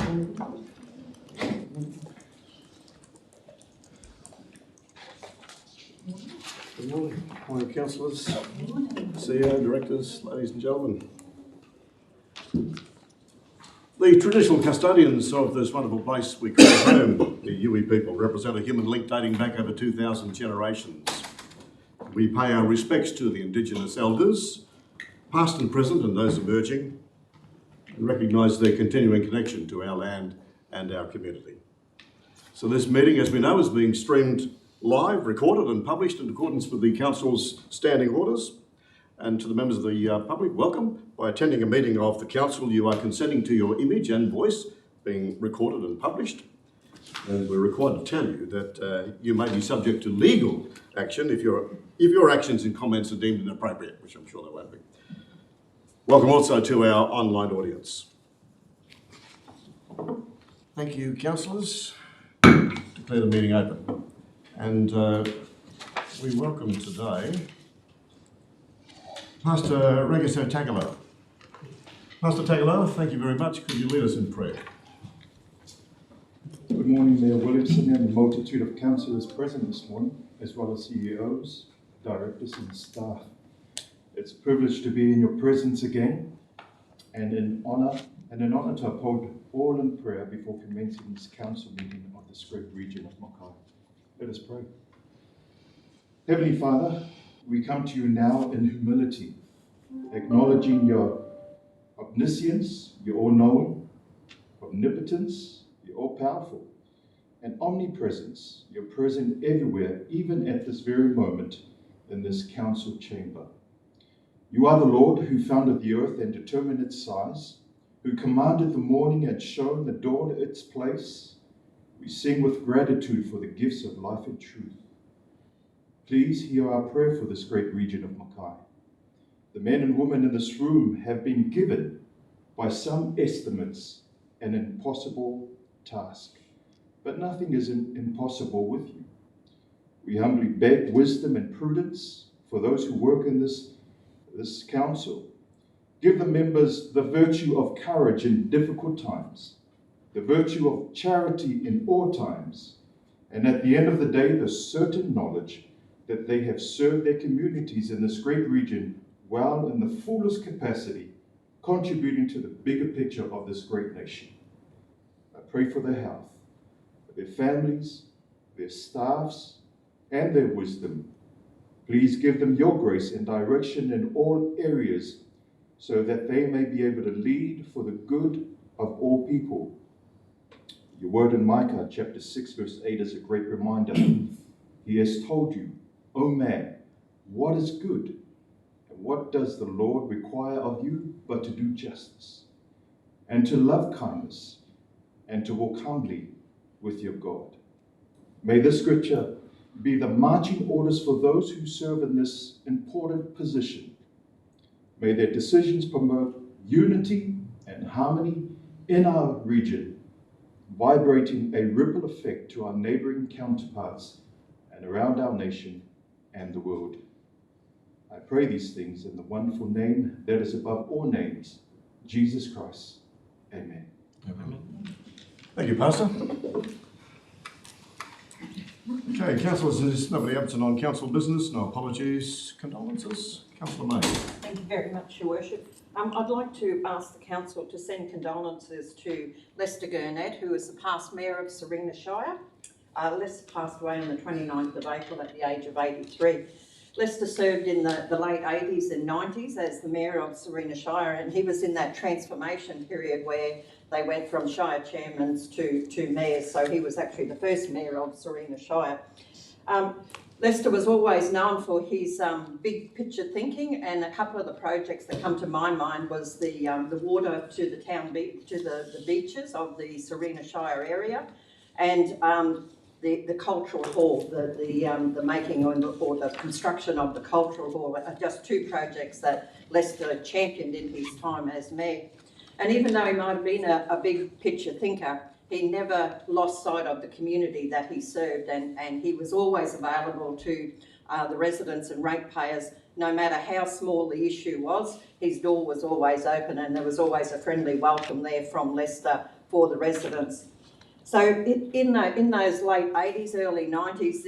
Good morning. Morning, councillors, CEO, directors, ladies and gentlemen. The traditional custodians of this wonderful place we call home, the Iwi people, represent a human link dating back over 2,000 generations. We pay our respects to the Indigenous elders, past and present and those emerging, and recognise their continuing connection to our land and our community. So this meeting, as we know, is being streamed live, recorded and published in accordance with the Council's standing orders. And to the members of the public, welcome. By attending a meeting of the Council, you are consenting to your image and voice being recorded and published. And we're required to tell you that you may be subject to legal action if your actions and comments are deemed inappropriate, which I'm sure they won't be. Welcome also to our online audience. Thank you, councillors. Declare the meeting open. And we welcome today Pastor Regiso Tagalo. Pastor Tagalo, thank you very much. Could you lead us in prayer? Good morning, Mayor Williamson and the multitude of councillors present this morning, as well as CEOs, directors and staff. It's a privilege to be in your presence again, and an honour to uphold all in prayer before commencing this council meeting of this great region of Makai. Let us pray. Heavenly Father, we come to you now in humility, acknowledging your omniscience, your all-knowing, omnipotence, your all-powerful, and omnipresence. You're present everywhere, even at this very moment in this council chamber. You are the Lord who founded the earth and determined its size, who commanded the morning and shown the dawn its place. We sing with gratitude for the gifts of life and truth. Please hear our prayer for this great region of Makai. The men and women in this room have been given, by some estimates, an impossible task. But nothing is impossible with you. We humbly beg wisdom and prudence for those who work in this council. Give the members the virtue of courage in difficult times, the virtue of charity in all times, and at the end of the day, the certain knowledge that they have served their communities in this great region well in the fullest capacity, contributing to the bigger picture of this great nation. I pray for their health, their families, their staffs, and their wisdom. Please give them your grace and direction in all areas so that they may be able to lead for the good of all people. Your word in Mackay chapter 6 verse 8 is a great reminder. He has told you, O man, what is good, and what does the Lord require of you but to do justice, and to love kindness, and to walk humbly with your God. May this scripture be the marching orders for those who serve in this important position. May their decisions promote unity and harmony in our region, vibrating a ripple effect to our neighboring counterparts and around our nation and the world. I pray these things in the wonderful name that is above all names, Jesus Christ. Amen. Amen. Thank you, Pastor. Okay, councillors, there's nobody absent on council business. No apologies. Condolences. Councillor May. Thank you very much, Your Worship. I'd like to ask the council to send condolences to Lester Gurnett, who is the past mayor of Sarina Shire. Lester passed away on the 29th of April at the age of 83. Lester served in the late 80s and 90s as the mayor of Sarina Shire, and he was in that transformation period where they went from Shire chairmans to mayors, so he was actually the first mayor of Sarina Shire. Lester was always known for his big picture thinking, and a couple of the projects that come to my mind was the water to the town to the beaches of the Sarina Shire area, and the cultural hall, the making or the construction of the cultural hall are just two projects that Lester championed in his time as mayor. And even though he might have been a big picture thinker, he never lost sight of the community that he served, and he was always available to the residents and ratepayers. No matter how small the issue was, his door was always open, and there was always a friendly welcome there from Lester for the residents. So in those late 80s, early 90s,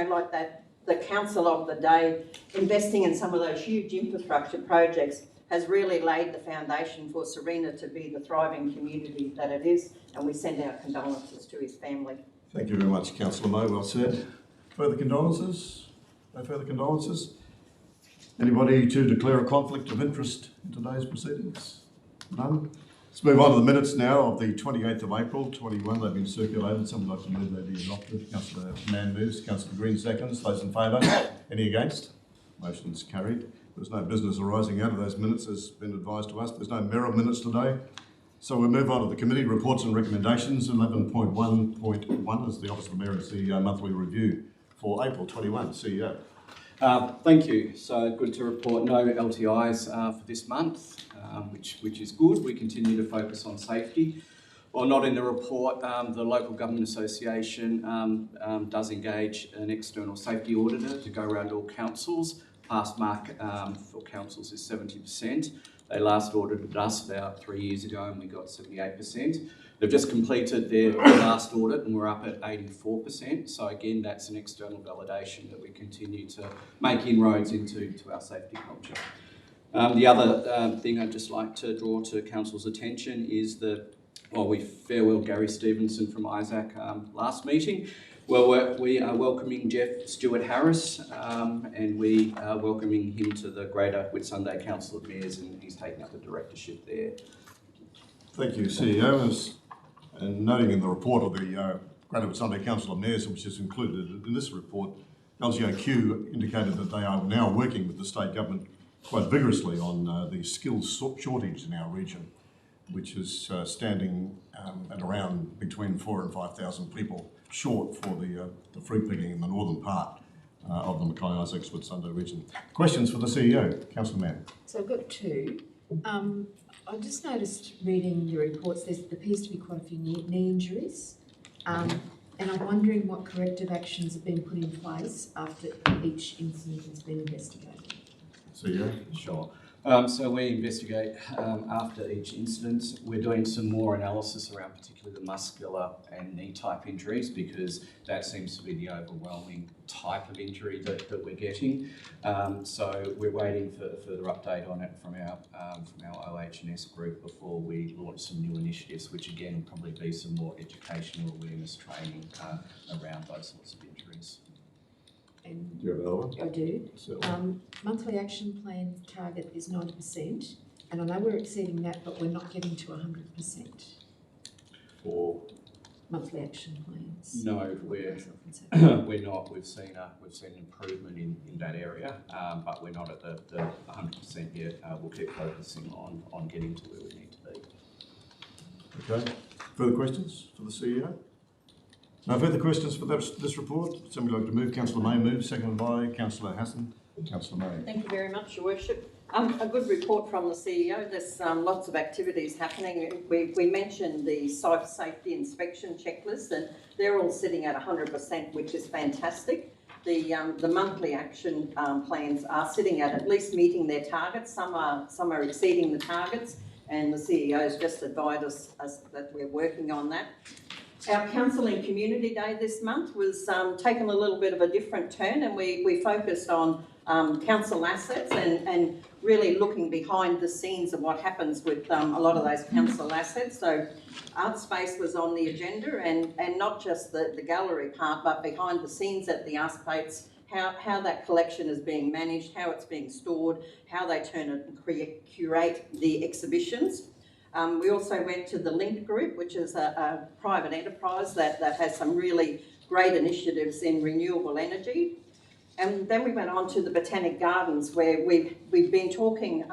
like that, the council of the day investing in some of those huge infrastructure projects has really laid the foundation for Serena to be the thriving community that it is, and we send our condolences to his family. Thank you very much, Councillor Moe. Well said. Further condolences? No further condolences? Anybody to declare a conflict of interest in today's proceedings? None? Let's move on to the minutes now of the 28th of April 21. They've been circulated. Someone would like to move they be adopted. Councillor Mann moves. Councillor Green seconds. Those in favour? Any against? Motion's carried. There's no business arising out of those minutes, as been advised to us. There's no mirror minutes today. So we'll move on to the committee reports and recommendations. 11.1.1 is the Office of the Mayor and CEO monthly review for April 21. CEO. Thank you. So good to report no LTIs for this month, which is good. We continue to focus on safety. While not in the report, the Local Government Association does engage an external safety auditor to go around all councils. Past mark for councils is 70%. They last audited us about 3 years ago and we got 78%. They've just completed their last audit and we're up at 84%. So again, that's an external validation that we continue to make inroads into our safety culture. The other thing I'd just like to draw to Council's attention is that while we farewelled Gary Stevenson from Isaac last meeting, well, we are welcoming Jeff Stewart-Harris and we are welcoming him to the Greater Whitsunday Council of Mayors, and he's taking up the directorship there. Thank you, CEO. And noting in the report of the Greater Whitsunday Council of Mayors, which is included in this report, LGOQ indicated that they are now working with the state government quite vigorously on the skills shortage in our region, which is standing at around between 4,000 and 5,000 people short for the fruit picking in the northern part of the Mackay Isaac Whitsunday region. Questions for the CEO, Councillor Mann. So I've got two. I just noticed reading your reports, there appears to be quite a few knee injuries, and I'm wondering what corrective actions have been put in place after each incident has been investigated. CEO. Sure. So we investigate after each incident. We're doing some more analysis around particularly the muscular and knee type injuries because that seems to be the overwhelming type of injury that we're getting. So we're waiting for a further update on it from our OH&S group before we launch some new initiatives, which again will probably be some more educational awareness training around those sorts of injuries. And Do you have another one? I do. So, Monthly action plan target is 90%, and I know we're exceeding that, but we're not getting to 100% for monthly action plans. No, we're not. We've seen an improvement in that area, but we're not at the 100% yet. We'll keep focusing on getting to where we need to be. Okay. Further questions for the CEO? No further questions for this report. Somebody like to move? Councillor May moves, seconded by Councillor Hassan. Councillor May. Thank you very much, Your Worship. A good report from the CEO. There's lots of activities happening. We mentioned the safety inspection checklist, and they're all sitting at 100%, which is fantastic. The monthly action plans are sitting at least meeting their targets. Some are exceeding the targets, and the CEO has just advised us that we're working on that. Our Council and Community Day this month was taken a little bit of a different turn, and we focused on council assets and really looking behind the scenes of what happens with a lot of those council assets. So art space was on the agenda, and not just the gallery part, but behind the scenes at the art space, how that collection is being managed, how it's being stored, how they turn it and curate the exhibitions. We also went to the Link Group, which is a private enterprise that has some really great initiatives in renewable energy. And then we went on to the Botanic Gardens, where we've been talking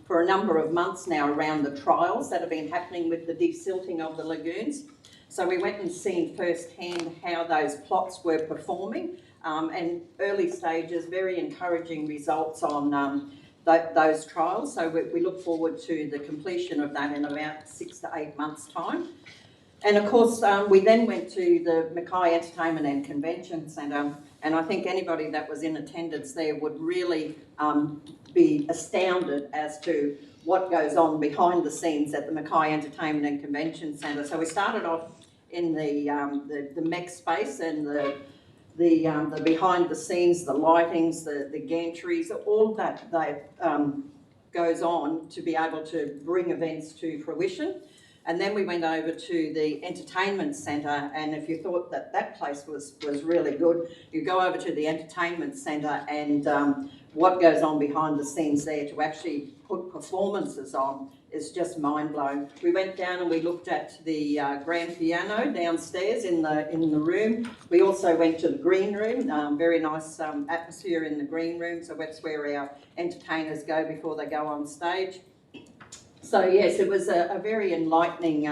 for a number of months now around the trials that have been happening with the desilting of the lagoons. So we went and seen firsthand how those plots were performing, and early stages, very encouraging results on those trials. So we look forward to the completion of that in about 6 to 8 months' time. And of course, we then went to the Makai Entertainment and Convention Centre, and I think anybody that was in attendance there would really be astounded as to what goes on behind the scenes at the Mackay Entertainment and Convention Centre. So we started off in the mech space and the behind the scenes, the lightings, the gantries, all that goes on to be able to bring events to fruition. And then we went over to the entertainment centre, and if you thought that that place was really good, you go over to the entertainment centre and what goes on behind the scenes there to actually put performances on is just mind-blowing. We went down and we looked at the grand piano downstairs in the room. We also went to the green room, very nice atmosphere in the green room, so that's where our entertainers go before they go on stage. So yes, it was a very enlightening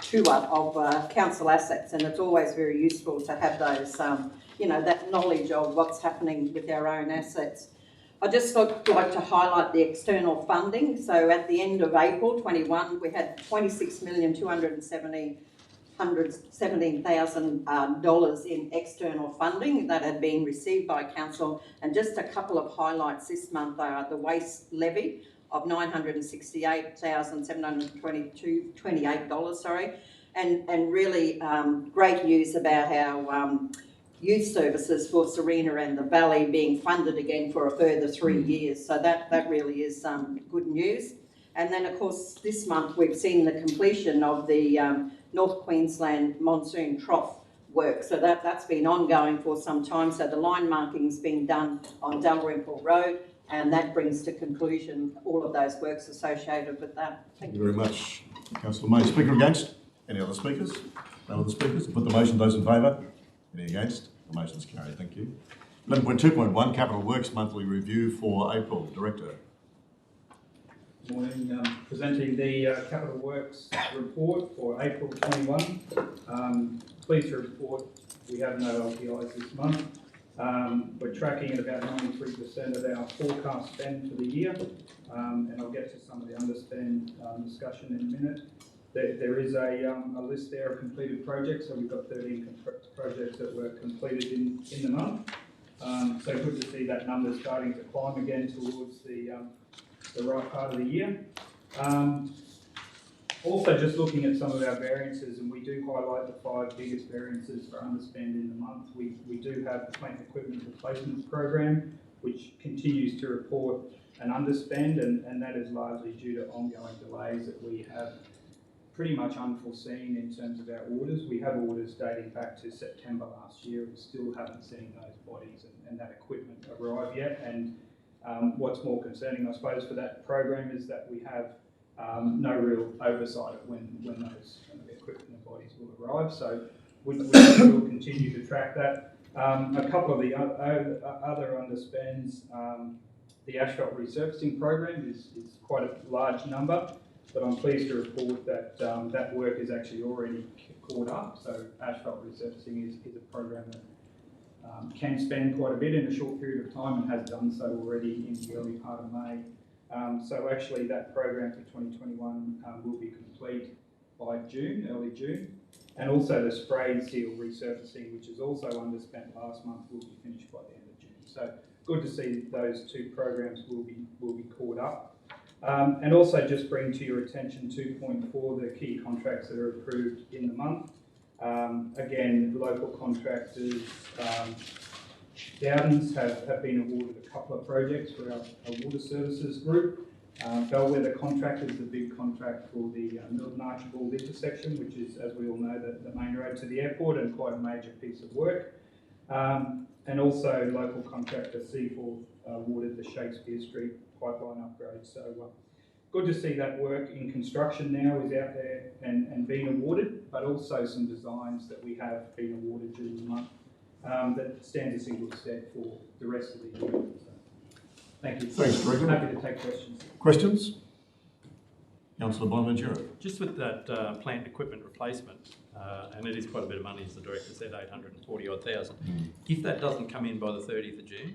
tour of council assets, and it's always very useful to have those, that knowledge of what's happening with our own assets. I just like to highlight the external funding. So at the end of April 21, we had $26,217,000 in external funding that had been received by council. And just a couple of highlights this month are the waste levy of $968,728, and really great news about our youth services for Serena and the Valley being funded again for a further 3 years. So that really is good news. And then of course this month we've seen the completion of the North Queensland Monsoon Trough work. So that's been ongoing for some time. So the line marking's been done on Dalrymple Road, and that brings to conclusion all of those works associated with that. Thank you very much, Councillor May. Speaker against? Any other speakers? No other speakers? Put the motion. Those in favour? Any against? The motion is carried. Thank you. 11.2.1 Capital Works Monthly Review for April. Director. Good morning. Presenting the Capital Works report for April 21. Pleased to report we have no LTIs this month. We're tracking at about 93% of our forecast spend for the year, and I'll get to some of the underspend discussion in a minute. There is a list there of completed projects, so we've got 13 projects that were completed in the month. So good to see that number starting to climb again towards the right part of the year. Also, just looking at some of our variances, and we do highlight the 5 biggest variances for underspend in the month. We do have the plant equipment replacement program, which continues to report an underspend, and that is largely due to ongoing delays that we have pretty much unforeseen in terms of our orders. We have orders dating back to September last year. We still haven't seen those bodies and that equipment arrive yet. And what's more concerning, I suppose, for that program is that we have no real oversight of when those equipment and bodies will arrive. So we will continue to track that. A couple of the other underspends, the asphalt resurfacing program is quite a large number, but I'm pleased to report that that work is actually already caught up. So asphalt resurfacing is a program that can spend quite a bit in a short period of time and has done so already in the early part of May. So actually that program for 2021 will be complete by June, early June. And also the spray and seal resurfacing, which is also underspent last month, will be finished by the end of June. So good to see those 2 programs will be caught up. And also just bring to your attention 2.4, the key contracts that are approved in the month. Again, local contractors, Dowdens have been awarded a couple of projects for our water services group. Bellwether contract is the big contract for the Milton Archibald intersection, which is, as we all know, the main road to the airport and quite a major piece of work. And also local contractor Seaforth awarded the Shakespeare Street pipeline upgrade. So good to see that work in construction now is out there and being awarded, but also some designs that we have been awarded during the month that stands us in good stead for the rest of the year. So, thank you. Thanks, Director. Happy to take questions. Questions? Councillor Bonaventura. Just with that plant equipment replacement, and it is quite a bit of money, as the Director said, 840,000. If that doesn't come in by the 30th of June,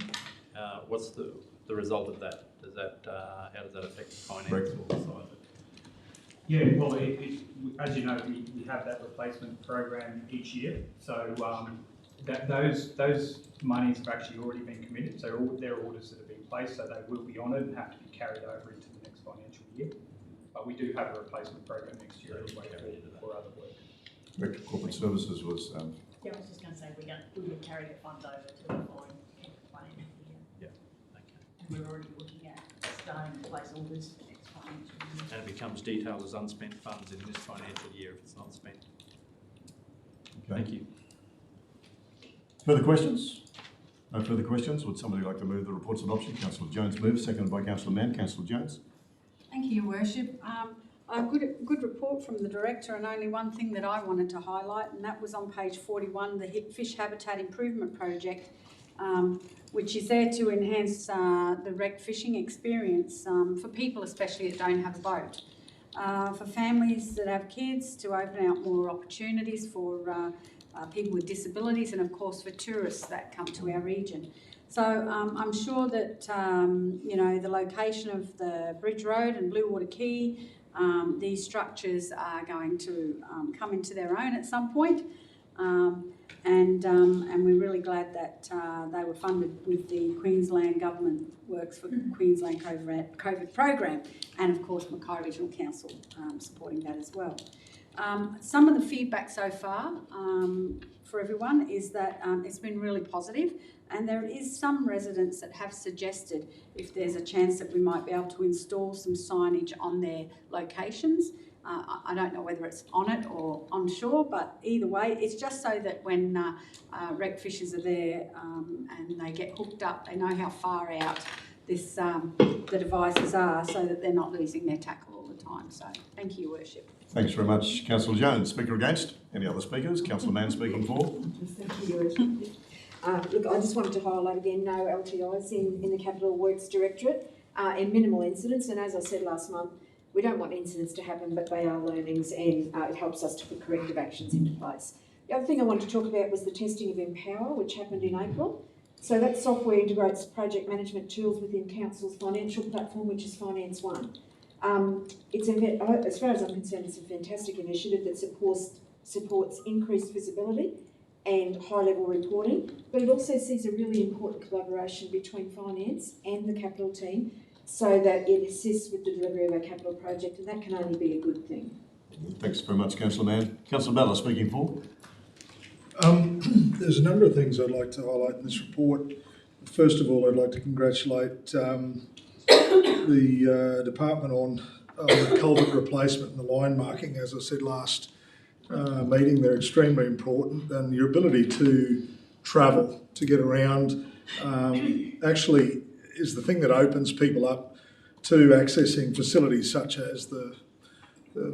what's the result of that? Does that how does that affect the finance or the side of it? Yeah, well, as you know, we have that replacement program each year. So those monies have actually already been committed. So they're orders that have been placed, so they will be honoured and have to be carried over into the next financial year. But we do have a replacement program next year anyway for other work. Director of Corporate Services was, Yeah, I was just going to say we would carry the funds over to the following financial year. Okay. And we're already looking at starting to place orders for next financial year. And it becomes detailed as unspent funds in this financial year if it's not spent. Thank you. further questions? No further questions? Would somebody like to move the report's adoption? Councillor Jones moves, seconded by Councillor Mann. Councillor Jones. Thank you, Your Worship. A good report from the Director, and only one thing that I wanted to highlight, and that was on page 41, the Fish Habitat Improvement Project, which is there to enhance the rec fishing experience for people especially that don't have a boat. For families that have kids, to open out more opportunities for people with disabilities, and of course for tourists that come to our region. So I'm sure that, you know, the location of the Bridge Road and Blue Water Quay, these structures are going to come into their own at some point. And we're really glad that they were funded with the Queensland Government Works for Queensland COVID program, and of course Mackay Regional Council supporting that as well. Some of the feedback so far for everyone is that it's been really positive, and there is some residents that have suggested if there's a chance that we might be able to install some signage on their locations. I don't know whether it's on it or on shore, but either way, it's just so that when rec fishers are there and they get hooked up, they know how far out this the devices are, so that they're not losing their tackle all the time. So thank you, Your Worship. Thanks very much, Councillor Jones. Speaker against? Any other speakers? Councillor Mann speaking for. Thank you, Your Worship. Look, I just wanted to highlight again, no LTIs in the Capital Works Directorate, and minimal incidents. And as I said last month, we don't want incidents to happen, but they are learnings, and it helps us to put corrective actions into place. The other thing I wanted to talk about was the testing of Empower, which happened in April. So that software integrates project management tools within Council's financial platform, which is Finance One. It's, as far as I'm concerned, it's a fantastic initiative that supports increased visibility and high-level reporting, but it also sees a really important collaboration between finance and the capital team, so that it assists with the delivery of our capital project, and that can only be a good thing. Thanks very much, Councillor Mann. Councillor Bella speaking for. There's a number of things I'd like to highlight in this report. First of all, I'd like to congratulate the department on the culvert replacement and the line marking. As I said last meeting, they're extremely important, and your ability to travel, to get around, actually is the thing that opens people up to accessing facilities such as the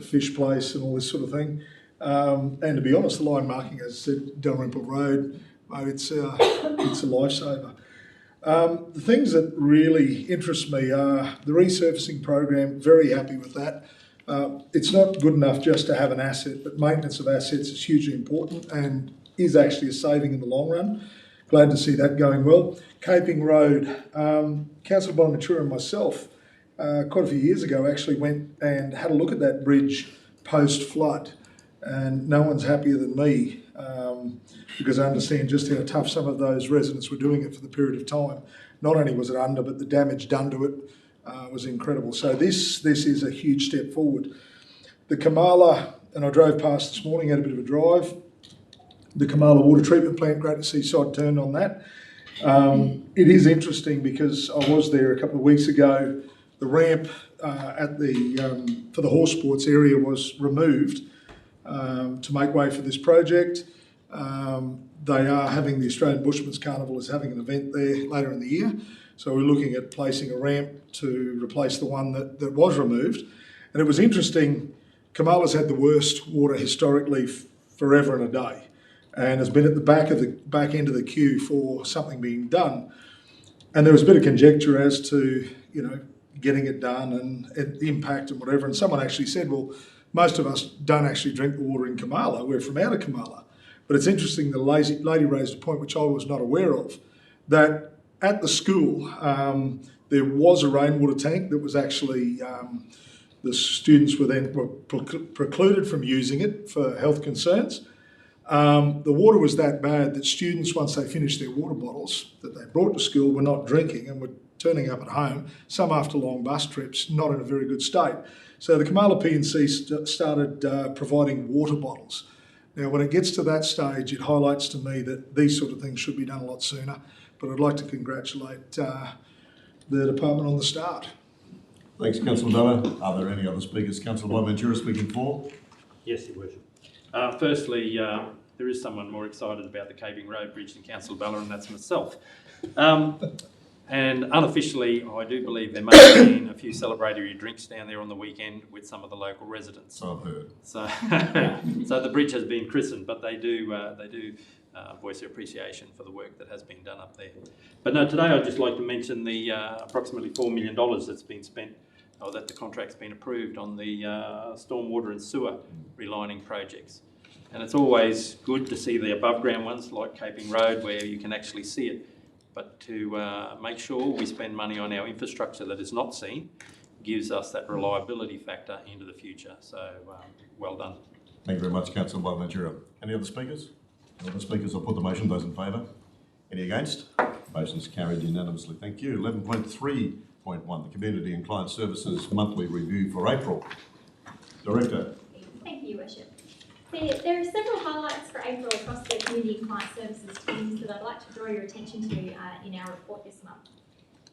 fish place and all this sort of thing. And to be honest, the line marking, as I said, Dalrymple Road, mate, it's a lifesaver. The things that really interest me are the resurfacing program. Very happy with that. It's not good enough just to have an asset, but maintenance of assets is hugely important and is actually a saving in the long run. Glad to see that going well. Caping Road, Councillor Bonaventura and myself, quite a few years ago, actually went and had a look at that bridge post-flood, and no one's happier than me because I understand just how tough some of those residents were doing it for the period of time. Not only was it under, but the damage done to it was incredible. So this is a huge step forward. The Kamala, and I drove past this morning, had a bit of a drive. The Kamala water treatment plant, great to see sod turned on that. It is interesting because I was there a couple of weeks ago. The ramp at for the horse sports area was removed to make way for this project. They are having the Australian Bushman's Carnival is having an event there later in the year. So we're looking at placing a ramp to replace the one that was removed. And it was interesting, Kamala's had the worst water historically forever and a day, and has been at the back end of the queue for something being done. And there was a bit of conjecture as to, you know, getting it done and the impact and whatever. And someone actually said, well, most of us don't actually drink the water in Kamala. We're from out of Kamala. But it's interesting, the lady raised a point which I was not aware of, that at the school there was a rainwater tank that was actually, the students were precluded from using it for health concerns. The water was that bad that students, once they finished their water bottles that they brought to school, were not drinking and were turning up at home, some after long bus trips, not in a very good state. So the Kamala PNC started providing water bottles. Now, when it gets to that stage, it highlights to me that these sort of things should be done a lot sooner. But I'd like to congratulate the department on the start. Thanks, Councillor Dalla. Are there any other speakers? Councillor Bonaventura speaking for. Yes, Your Worship. Firstly, there is someone more excited about the Caving Road Bridge than Councillor Bella, and that's myself. And unofficially, I do believe there may have been a few celebratory drinks down there on the weekend with some of the local residents. So I've heard. So the bridge has been christened, but they do voice their appreciation for the work that has been done up there. But no, today I'd just like to mention the approximately $4 million that's been spent, or that the contract's been approved on the stormwater and sewer relining projects. And it's always good to see the above ground ones like Caping Road where you can actually see it. But to make sure we spend money on our infrastructure that is not seen gives us that reliability factor into the future. So well done. Thank you very much, Councillor Bonaventura. Any other speakers? Any other speakers? I'll put the motion. Those in favour? Any against? Motion's carried unanimously. Thank you. 11.3.1, the Community and Client Services Monthly Review for April. Director. Thank you, Your Worship. There are several highlights for April across the Community and Client Services teams that I'd like to draw your attention to in our report this month.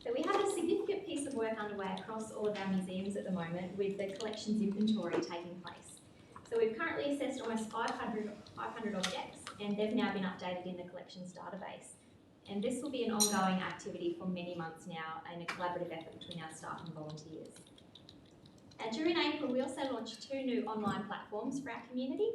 So we have a significant piece of work underway across all of our museums at the moment with the collections inventory taking place. So we've currently assessed almost 500 objects, and they've now been updated in the collections database. And this will be an ongoing activity for many months now and a collaborative effort between our staff and volunteers. During April, we also launched 2 new online platforms for our community.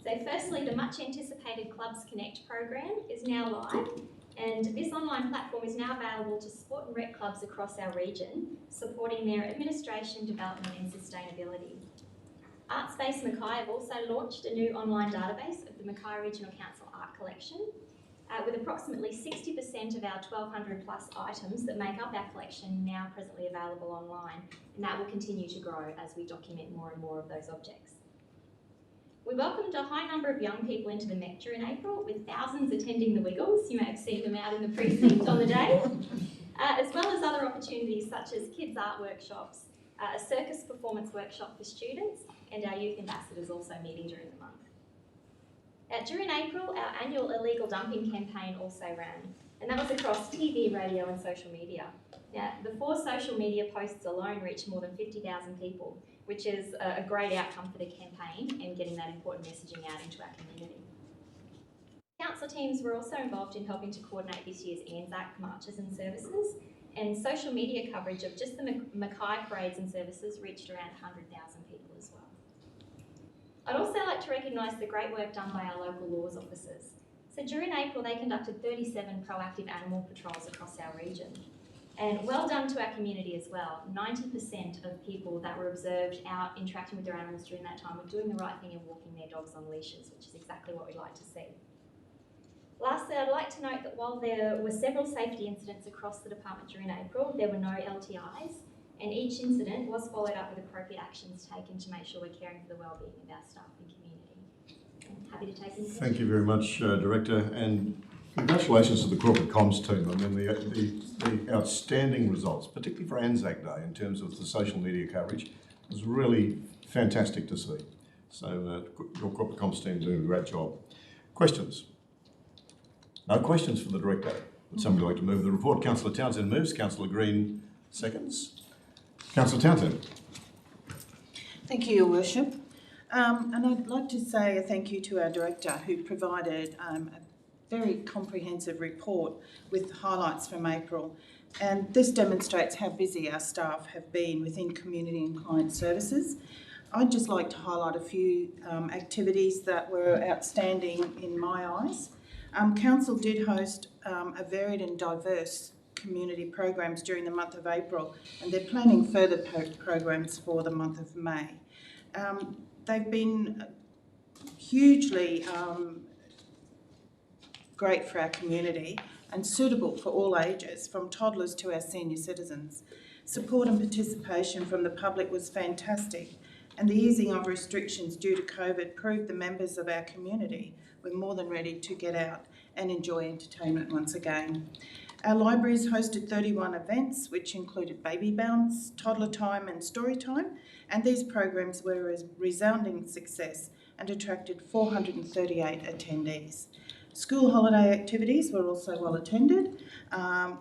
So firstly, the much anticipated Clubs Connect program is now live, and this online platform is now available to sport and rec clubs across our region, supporting their administration, development and sustainability. Artspace Mackay have also launched a new online database of the Makai Regional Council art collection, with approximately 60% of our 1,200 plus items that make up our collection now presently available online, and that will continue to grow as we document more and more of those objects. We welcomed a high number of young people into the Met during April, with thousands attending the Wiggles. You may have seen them out in the precinct on the day, as well as other opportunities such as kids' art workshops, a circus performance workshop for students, and our youth ambassadors also meeting during the month. During April, our annual illegal dumping campaign also ran, and that was across TV, radio and social media. Now, the 4 social media posts alone reached more than 50,000 people, which is a great outcome for the campaign and getting that important messaging out into our community. Council teams were also involved in helping to coordinate this year's Anzac marches and services, and social media coverage of just the Makai parades and services reached around 100,000 people as well. I'd also like to recognise the great work done by our local laws officers. So during April, they conducted 37 proactive animal patrols across our region. And well done to our community as well. 90% of people that were observed out interacting with their animals during that time were doing the right thing and walking their dogs on leashes, which is exactly what we'd like to see. Lastly, I'd like to note that while there were several safety incidents across the department during April, there were no LTIs, and each incident was followed up with appropriate actions taken to make sure we're caring for the well-being of our staff and community. I'm happy to take any questions. Thank you very much, Director, and congratulations to the corporate comms team. I mean, the outstanding results, particularly for Anzac Day in terms of the social media coverage, was really fantastic to see. So your corporate comms team doing a great job. Questions? No questions for the Director. Would somebody like to move the report? Councillor Townsend moves. Councillor Green seconds. Councillor Townsend. Thank you, Your Worship. And I'd like to say a thank you to our Director who provided a very comprehensive report with highlights from April. And this demonstrates how busy our staff have been within community and client services. I'd just like to highlight a few activities that were outstanding in my eyes. Council did host a varied and diverse community programs during the month of April, and they're planning further programs for the month of May. They've been hugely great for our community and suitable for all ages, from toddlers to our senior citizens. Support and participation from the public was fantastic, and the easing of restrictions due to COVID proved the members of our community were more than ready to get out and enjoy entertainment once again. Our libraries hosted 31 events, which included baby bounce, toddler time and story time, and these programs were a resounding success and attracted 438 attendees. School holiday activities were also well attended,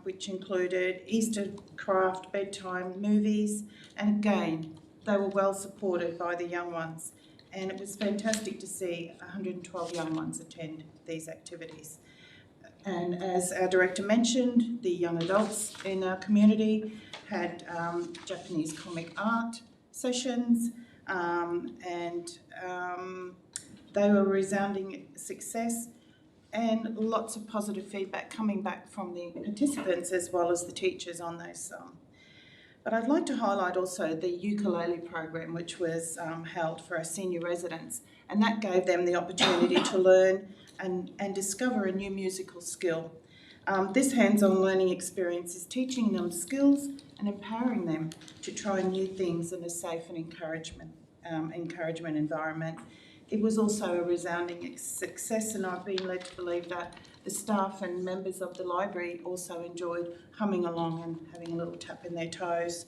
which included Easter craft, bedtime, movies, and again, they were well supported by the young ones. And it was fantastic to see 112 young ones attend these activities. And as our director mentioned, the young adults in our community had Japanese comic art sessions, and they were a resounding success, and lots of positive feedback coming back from the participants as well as the teachers on those. But I'd like to highlight also the ukulele program, which was held for our senior residents, and that gave them the opportunity to learn and discover a new musical skill. This hands-on learning experience is teaching them skills and empowering them to try new things in a safe and encouragement environment. It was also a resounding success, and I've been led to believe that the staff and members of the library also enjoyed humming along and having a little tap in their toes.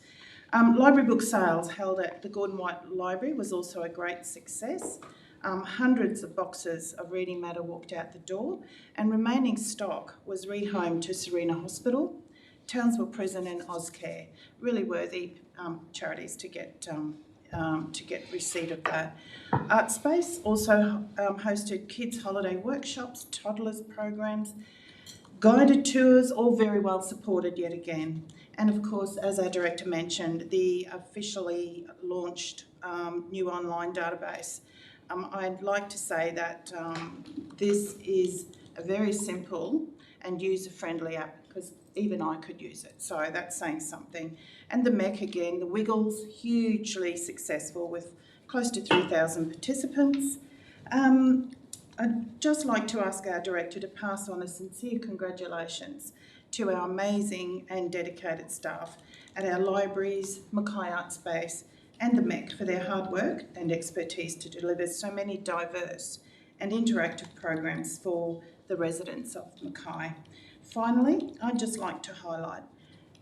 Library book sales held at the Gordon White Library was also a great success. Hundreds of boxes of reading matter walked out the door, and remaining stock was rehomed to Serena Hospital, Townsville Prison and Ozcare. Really worthy charities to get receipt of that. Art Space also hosted kids' holiday workshops, toddlers programs, guided tours, all very well supported yet again. And of course, as our director mentioned, the officially launched new online database. I'd like to say that this is a very simple and user-friendly app, because even I could use it, so that's saying something. And the MEC again, the Wiggles, hugely successful with close to 3,000 participants. I'd just like to ask our director to pass on a sincere congratulations to our amazing and dedicated staff at our libraries, Makai Art Space and the MEC for their hard work and expertise to deliver so many diverse and interactive programs for the residents of Mackay. Finally, I'd just like to highlight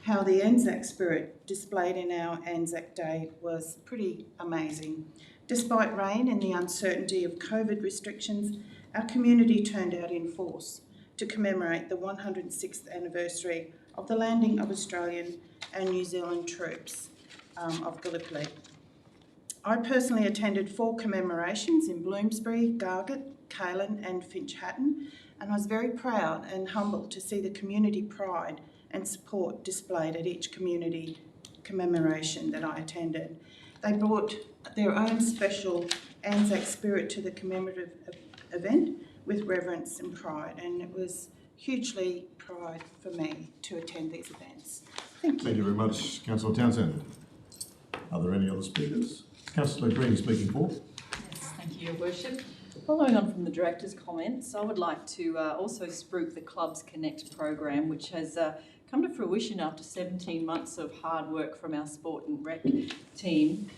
how the Anzac Spirit displayed in our Anzac Day was pretty amazing. Despite rain and the uncertainty of COVID restrictions, our community turned out in force to commemorate the 106th anniversary of the landing of Australian and New Zealand troops of Gallipoli. I personally attended 4 commemorations in Bloomsbury, Gargett, Caelan and Finch Hatton, and I was very proud and humbled to see the community pride and support displayed at each community commemoration that I attended. They brought their own special Anzac Spirit to the commemorative event with reverence and pride, and it was hugely pride for me to attend these events. Thank you. Thank you very much, Councillor Townsend. Are there any other speakers? Councillor Green speaking for. Yes, thank you, Your Worship. Following on from the Director's comments, I would like to also spruik the Clubs Connect program, which has come to fruition after 17 months of hard work from our Sport and Rec team.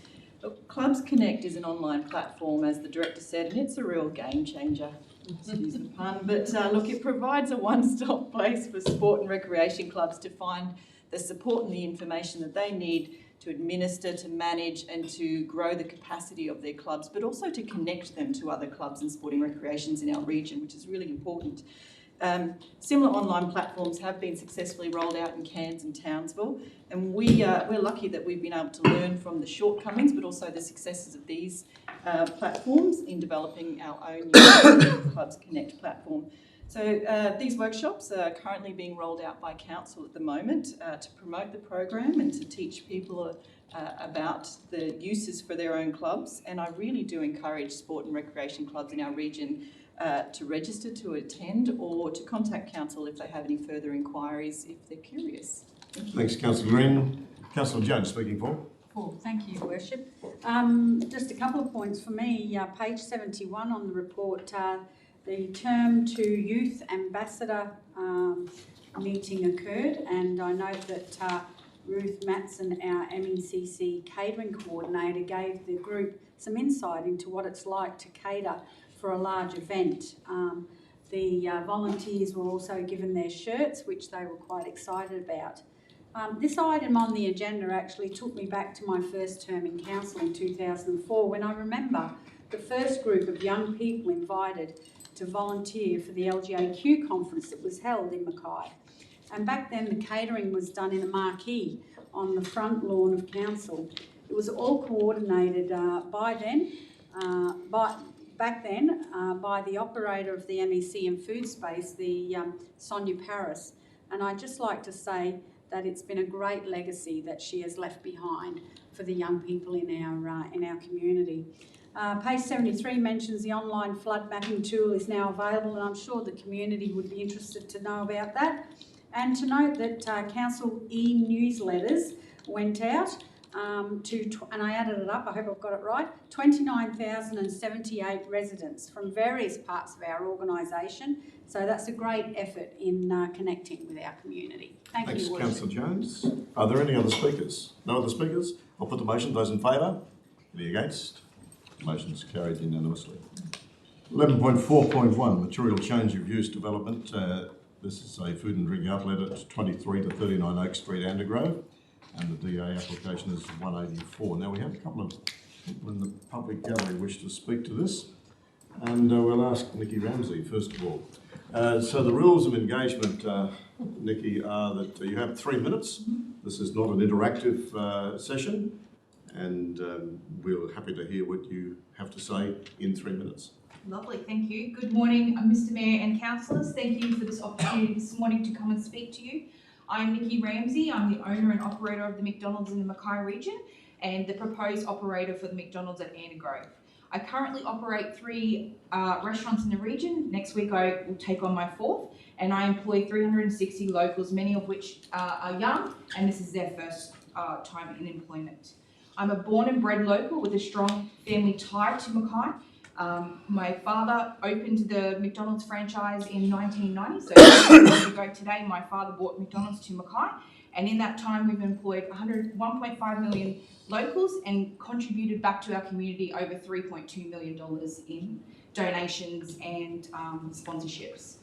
Look, Clubs Connect is an online platform, as the Director said, and it's a real game changer. Excuse the pun, but look, it provides a one-stop place for sport and recreation clubs to find the support and the information that they need to administer, to manage and to grow the capacity of their clubs, but also to connect them to other clubs and sporting recreations in our region, which is really important. Similar online platforms have been successfully rolled out in Cairns and Townsville, and we're lucky that we've been able to learn from the shortcomings but also the successes of these platforms in developing our own Clubs Connect platform. So these workshops are currently being rolled out by Council at the moment to promote the program and to teach people about the uses for their own clubs, and I really do encourage sport and recreation clubs in our region to register to attend or to contact Council if they have any further inquiries if they're curious. Thank you. Thanks, Councillor Green. Councillor Judge speaking for. Thank you, Your Worship. Just a couple of points for me. Page 71 on the report, the Term 2 Youth Ambassador meeting occurred, and I note that Ruth Matson, our MECC catering coordinator, gave the group some insight into what it's like to cater for a large event. The volunteers were also given their shirts, which they were quite excited about. This item on the agenda actually took me back to my first term in council in 2004, when I remember the first group of young people invited to volunteer for the LGAQ conference that was held in Mackay. And back then the catering was done in a marquee on the front lawn of council. It was all coordinated by the operator of the MEC and food space, the Sonia Paris. And I'd just like to say that it's been a great legacy that she has left behind for the young people in our community. Page 73 mentions the online flood mapping tool is now available, and I'm sure the community would be interested to know about that. And to note that council e-newsletters went out and I added it up, I hope I've got it right, 29,078 residents from various parts of our organisation. So that's a great effort in connecting with our community. Thank you, Worship. Thanks, Councillor Jones. Are there any other speakers? No other speakers? I'll put the motion. Those in favour? Any against? Motion's carried unanimously. 11.4.1, material change of use development. This is a food and drink outlet at 23 to 39 Oak Street, Andergrove, and the DA application is 184. Now we have a couple of people in the public gallery wish to speak to this, and we'll ask Nikki Ramsey first of all. So the rules of engagement, Nikki, are that you have 3 minutes. This is not an interactive session, and we're happy to hear what you have to say in 3 minutes. Lovely, thank you. Good morning, Mr Mayor and councillors. Thank you for this opportunity this morning to come and speak to you. I'm Nikki Ramsey. I'm the owner and operator of the McDonald's in the Mackay region and the proposed operator for the McDonald's at Andergrove. I currently operate 3 restaurants in the region. Next week I will take on my 4th, and I employ 360 locals, many of which are young, and this is their first time in employment. I'm a born and bred local with a strong family tie to Mackay. My father opened the McDonald's franchise in 1990, so 20 years ago today my father brought McDonald's to Mackay, and in that time we've employed 1.5 million locals and contributed back to our community over $3.2 million in donations and sponsorships.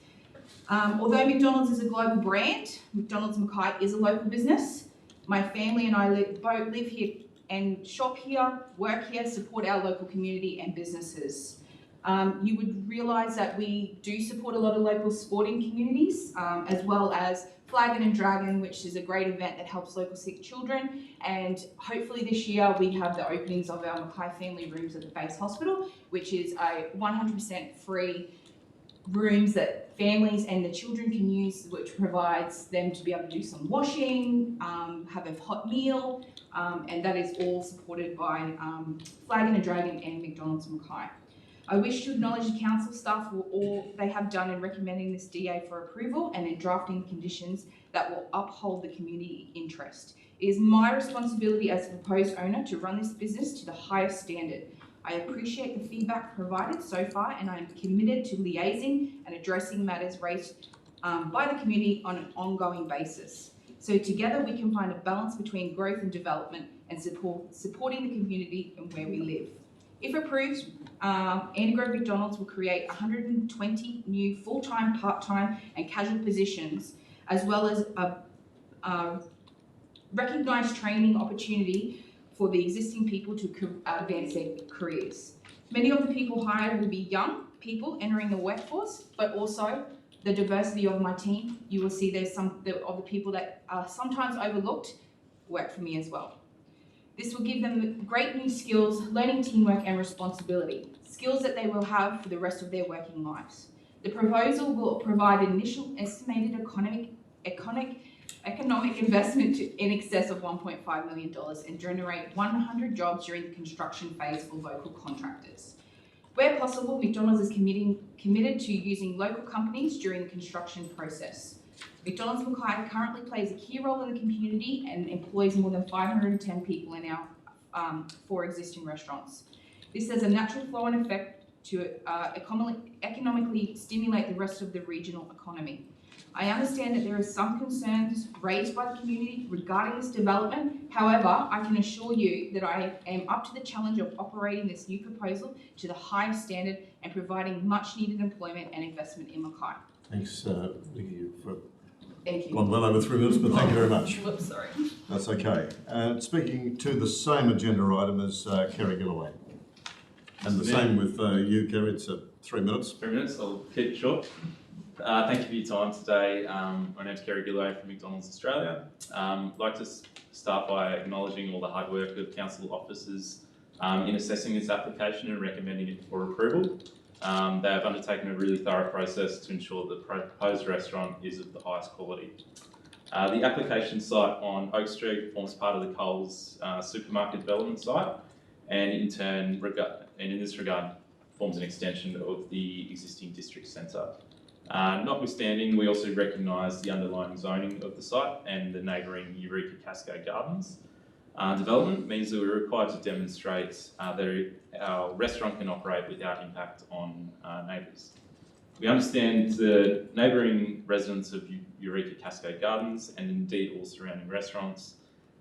Although McDonald's is a global brand, McDonald's Mackay is a local business. My family and I both live here and shop here, work here, support our local community and businesses. You would realise that we do support a lot of local sporting communities, as well as Flagon and Dragon, which is a great event that helps local sick children. And hopefully this year we have the openings of our Mackay Family Rooms at the base hospital, which is a 100% free rooms that families and the children can use, which provides them to be able to do some washing, have a hot meal, and that is all supported by Flagon and Dragon and McDonald's Mackay. I wish to acknowledge the council staff for all they have done in recommending this DA for approval and in drafting conditions that will uphold the community interest. It is my responsibility as the proposed owner to run this business to the highest standard. I appreciate the feedback provided so far, and I am committed to liaising and addressing matters raised by the community on an ongoing basis. So together we can find a balance between growth and development and supporting the community and where we live. If approved, Andergrove McDonald's will create 120 new full-time, part-time and casual positions, as well as a recognised training opportunity for the existing people to advance their careers. Many of the people hired will be young people entering the workforce, but also the diversity of my team. You will see there's some of the people that are sometimes overlooked work for me as well. This will give them great new skills, learning teamwork and responsibility, skills that they will have for the rest of their working lives. The proposal will provide an initial estimated economic investment in excess of $1.5 million and generate 100 jobs during the construction phase for local contractors. Where possible, McDonald's is committed to using local companies during the construction process. McDonald's Mackay currently plays a key role in the community and employs more than 510 people in our 4 existing restaurants. This has a natural flow and effect to economically stimulate the rest of the regional economy. I understand that there are some concerns raised by the community regarding this development. However, I can assure you that I am up to the challenge of operating this new proposal to the highest standard and providing much needed employment and investment in Mackay. Thanks, Nikki, for Thank you. gone well over 3 minutes, but thank you very much. Whoops, sorry. That's okay. Speaking to the same agenda item as Kerry Gillaway. And the same with you, Kerry, it's 3 minutes. 3 minutes, I'll keep it short. Thank you for your time today. My name's Kerry Gillaway from McDonald's Australia. I'd like to start by acknowledging all the hard work of council officers in assessing this application and recommending it for approval. They have undertaken a really thorough process to ensure the proposed restaurant is of the highest quality. The application site on Oak Street forms part of the Coles supermarket development site, and in turn, in this regard, forms an extension of the existing district centre. Notwithstanding, we also recognise the underlying zoning of the site and the neighbouring Eureka Cascade Gardens. Development means that we're required to demonstrate that our restaurant can operate without impact on neighbours. We understand the neighbouring residents of Eureka Cascade Gardens, and indeed all surrounding restaurants,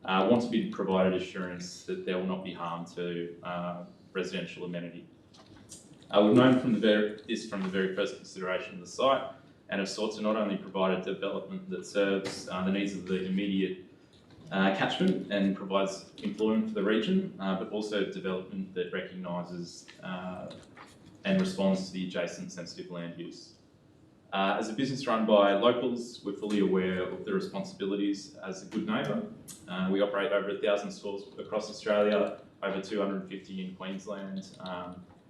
want to be provided assurance that there will not be harm to residential amenity. We've known from the very first consideration of the site, and have sought to not only provide a development that serves the needs of the immediate catchment and provides employment for the region, but also development that recognises and responds to the adjacent sensitive land use. As a business run by locals, we're fully aware of the responsibilities as a good neighbour. We operate over 1,000 stores across Australia, over 250 in Queensland,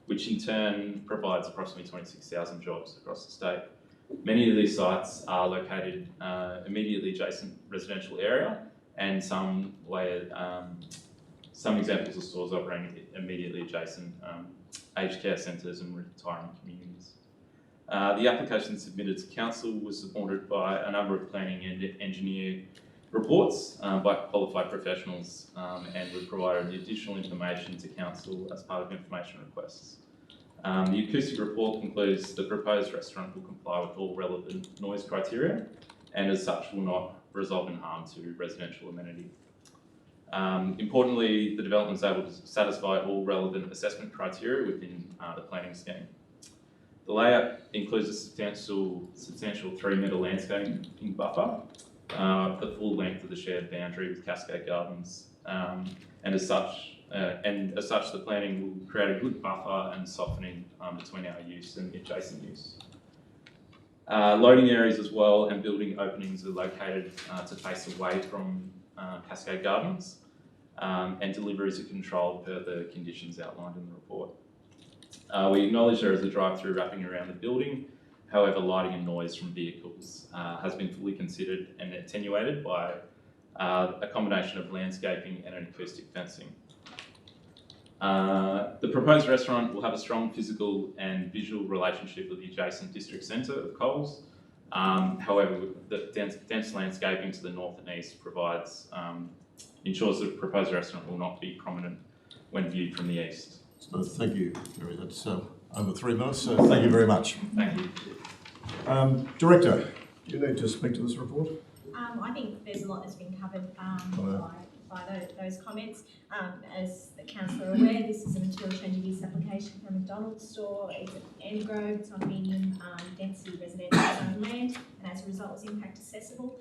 which in turn provides approximately 26,000 jobs across the state. Many of these sites are located immediately adjacent residential area, and some examples of stores operating immediately adjacent aged care centres and retirement communities. The application submitted to council was supported by a number of planning and engineer reports by qualified professionals, and we've provided additional information to council as part of information requests. The Acoustic Report concludes the proposed restaurant will comply with all relevant noise criteria, and as such will not result in harm to residential amenity. Importantly, the development is able to satisfy all relevant assessment criteria within the planning scheme. The layout includes a substantial 3-metre landscaping buffer, the full length of the shared boundary with Cascade Gardens, and as such, the planning will create a good buffer and softening between our use and the adjacent use. Loading areas as well and building openings are located to face away from Cascade Gardens, and deliveries are controlled per the conditions outlined in the report. We acknowledge there is a drive-through wrapping around the building. However, lighting and noise from vehicles has been fully considered and attenuated by a combination of landscaping and an acoustic fencing. The proposed restaurant will have a strong physical and visual relationship with the adjacent district centre of Coles. However, the dense landscaping to the north and east ensures that the proposed restaurant will not be prominent when viewed from the east. So thank you, Kerry. That's over 3 minutes, so thank you very much. Thank you. Director, do you need to speak to this report? I think there's a lot that's been covered by those comments. As the councillor aware, this is a material change of use application for a McDonald's store. It's at Endgrove, it's on medium density residential zone land, and as a result is impact accessible.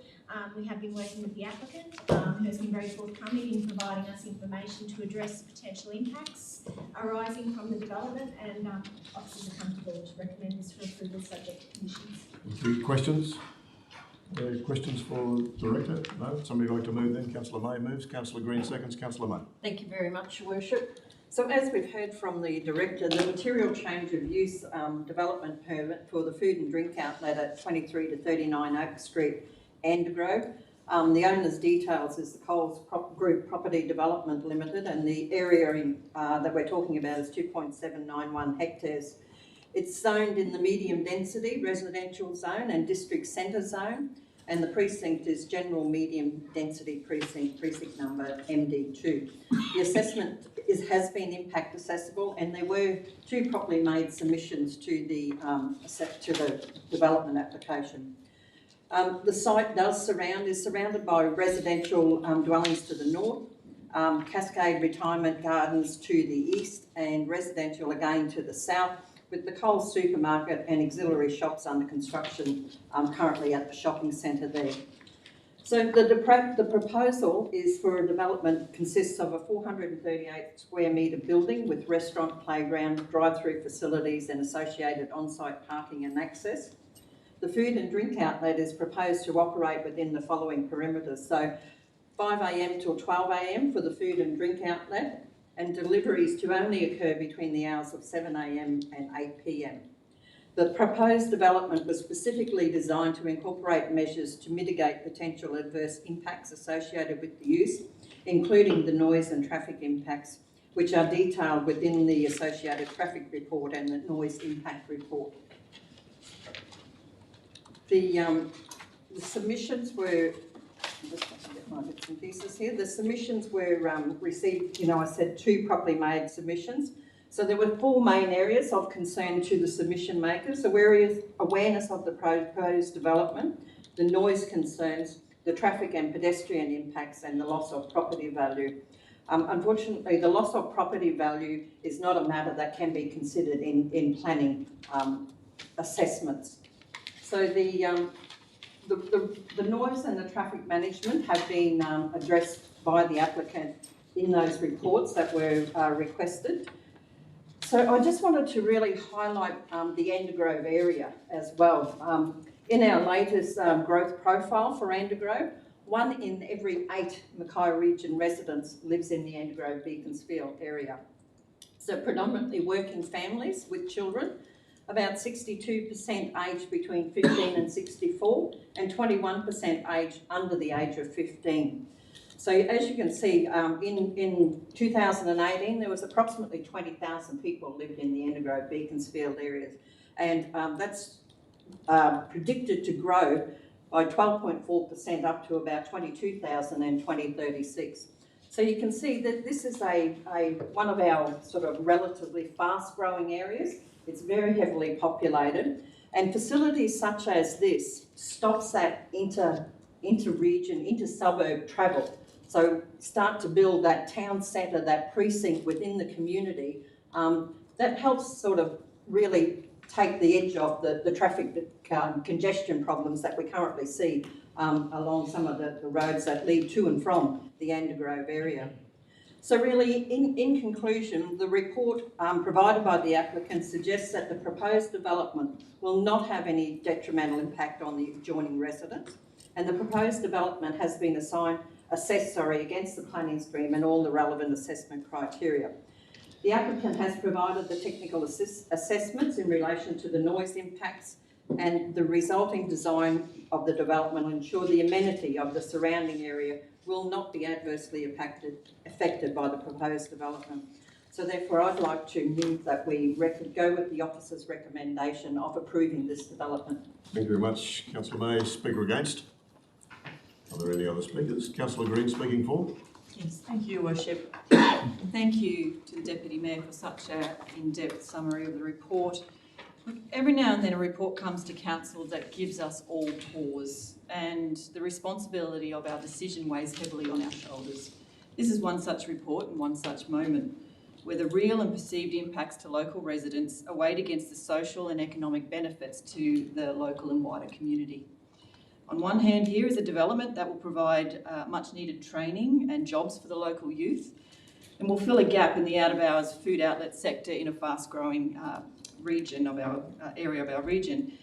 We have been working with the applicant, who has been very forthcoming in providing us information to address potential impacts arising from the development, and officers are comfortable to recommend this for approval subject to conditions. Thank you. Questions? Questions for Director? No? Somebody like to move then? Councillor May moves. Councillor Green seconds. Councillor May. Thank you very much, Your Worship. So as we've heard from the Director, the material change of use development permit for the food and drink outlet at 23 to 39 Oak Street, Endgrove. The owner's details is the Coles Group Property Development Limited, and the area that we're talking about is 2.791 hectares. It's zoned in the medium density residential zone and district centre zone, and the precinct is General Medium Density Precinct, precinct number MD2. The assessment has been impact assessable, and there were 2 properly made submissions to the development application. The site is surrounded by residential dwellings to the north, Cascade Retirement Gardens to the east, and residential again to the south, with the Coles supermarket and auxiliary shops under construction currently at the shopping centre there. So the proposal is for a development consists of a 438 square metre building with restaurant, playground, drive-through facilities and associated on-site parking and access. The food and drink outlet is proposed to operate within the following perimeters. So 5 a.m. till 12 a.m. for the food and drink outlet, and deliveries to only occur between the hours of 7 a.m. and 8 p.m. The proposed development was specifically designed to incorporate measures to mitigate potential adverse impacts associated with the use, including the noise and traffic impacts, which are detailed within the associated traffic report and the noise impact report. The submissions were, just want to get my bits and pieces here. The submissions were received, I said 2 properly made submissions. So there were 4 main areas of concern to the submission makers: awareness of the proposed development, the noise concerns, the traffic and pedestrian impacts, and the loss of property value. Unfortunately, the loss of property value is not a matter that can be considered in planning assessments. So the noise and the traffic management have been addressed by the applicant in those reports that were requested. So I just wanted to really highlight the Andergrove area as well. In our latest growth profile for Andergrove, 1 in every 8 Mackay region residents lives in the Andergrove Beaconsfield area. So predominantly working families with children, about 62% aged between 15 and 64, and 21% aged under the age of 15. So as you can see, in 2018, there was approximately 20,000 people lived in the Andergrove Beaconsfield areas, and that's predicted to grow by 12.4% up to about 22,000 in 2036. So you can see that this is one of our sort of relatively fast-growing areas. It's very heavily populated, and facilities such as this stops that inter-region, inter-suburb travel. So start to build that town centre, that precinct within the community, that helps sort of really take the edge off the traffic congestion problems that we currently see along some of the roads that lead to and from the Andergrove area. So really, in conclusion, the report provided by the applicant suggests that the proposed development will not have any detrimental impact on the adjoining residents, and the proposed development has been assessed against the planning stream and all the relevant assessment criteria. The applicant has provided the technical assessments in relation to the noise impacts, and the resulting design of the development will ensure the amenity of the surrounding area will not be adversely affected by the proposed development. So therefore, I'd like to move that we go with the officer's recommendation of approving this development. Thank you very much, Councillor May. Speaker against? Are there any other speakers? Councillor Green speaking for? Yes, thank you, Your Worship. Thank you to the Deputy Mayor for such an in-depth summary of the report. Every now and then a report comes to Council that gives us all pause, and the responsibility of our decision weighs heavily on our shoulders. This is one such report and one such moment, where the real and perceived impacts to local residents are weighed against the social and economic benefits to the local and wider community. On one hand, here is a development that will provide much needed training and jobs for the local youth, and will fill a gap in the out-of-hours food outlet sector in a fast-growing region of our area of our region.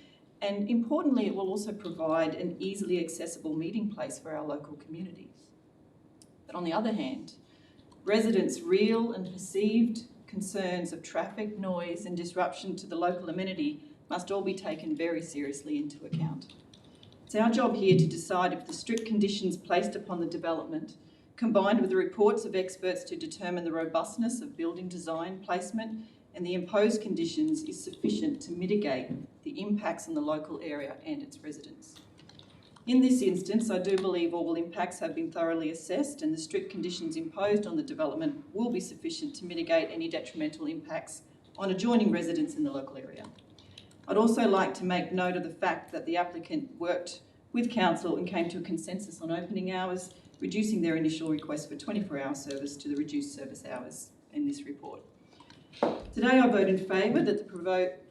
And importantly, it will also provide an easily accessible meeting place for our local communities. But on the other hand, residents' real and perceived concerns of traffic, noise and disruption to the local amenity must all be taken very seriously into account. It's our job here to decide if the strict conditions placed upon the development, combined with the reports of experts to determine the robustness of building design, placement and the imposed conditions, is sufficient to mitigate the impacts on the local area and its residents. In this instance, I do believe all impacts have been thoroughly assessed and the strict conditions imposed on the development will be sufficient to mitigate any detrimental impacts on adjoining residents in the local area. I'd also like to make note of the fact that the applicant worked with council and came to a consensus on opening hours, reducing their initial request for 24-hour service to the reduced service hours in this report. Today I vote in favour that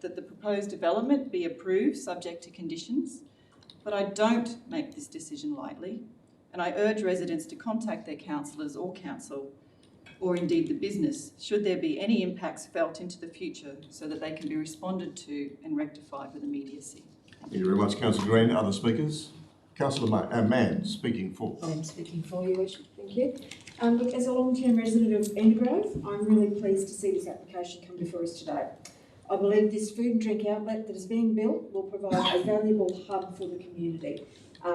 the proposed development be approved subject to conditions, but I don't make this decision lightly, and I urge residents to contact their councillors or council, or indeed the business, should there be any impacts felt into the future so that they can be responded to and rectified with immediacy. Thank you very much, Councillor Green. Other speakers? Councillor Mann, speaking for. I'm speaking for you, Worship. Thank you. Look, as a long-term resident of Endergrove, I'm really pleased to see this application come before us today. I believe this food and drink outlet that is being built will provide a valuable hub for the community.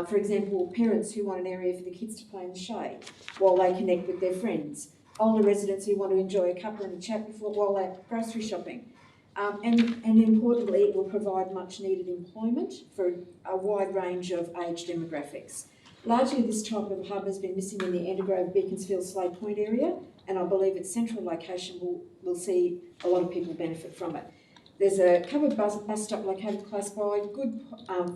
For example, parents who want an area for the kids to play in the shade while they connect with their friends, older residents who want to enjoy a cuppa and a chat while they're grocery shopping. And importantly, it will provide much needed employment for a wide range of age demographics. Largely, this type of hub has been missing in the Endergrove, Beaconsfield, Slade Point area, and I believe its central location will see a lot of people benefit from it. There's a covered bus stop located close by, good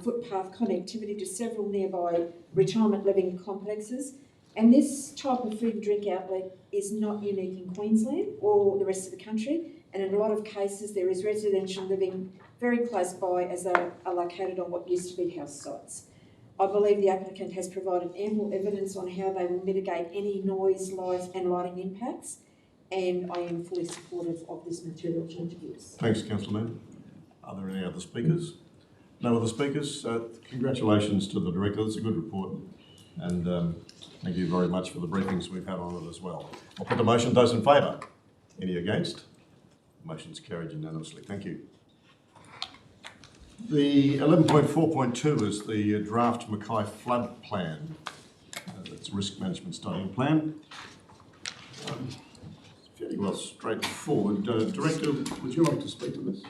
footpath connectivity to several nearby retirement living complexes, and this type of food and drink outlet is not unique in Queensland or the rest of the country, and in a lot of cases there is residential living very close by as they are located on what used to be house sites. I believe the applicant has provided ample evidence on how they will mitigate any noise, light and lighting impacts, and I am fully supportive of this material change of use. Thanks, Councillor Mann. Are there any other speakers? No other speakers? Congratulations to the Director. That's a good report. And thank you very much for the briefings we've had on it as well. I'll put the motion. Those in favour? Any against? Motion's carried unanimously. Thank you. The 11.4.2 is the draft Mackay flood plan. It's a risk management study plan. Fairly well straightforward. Director, would you like to speak to this?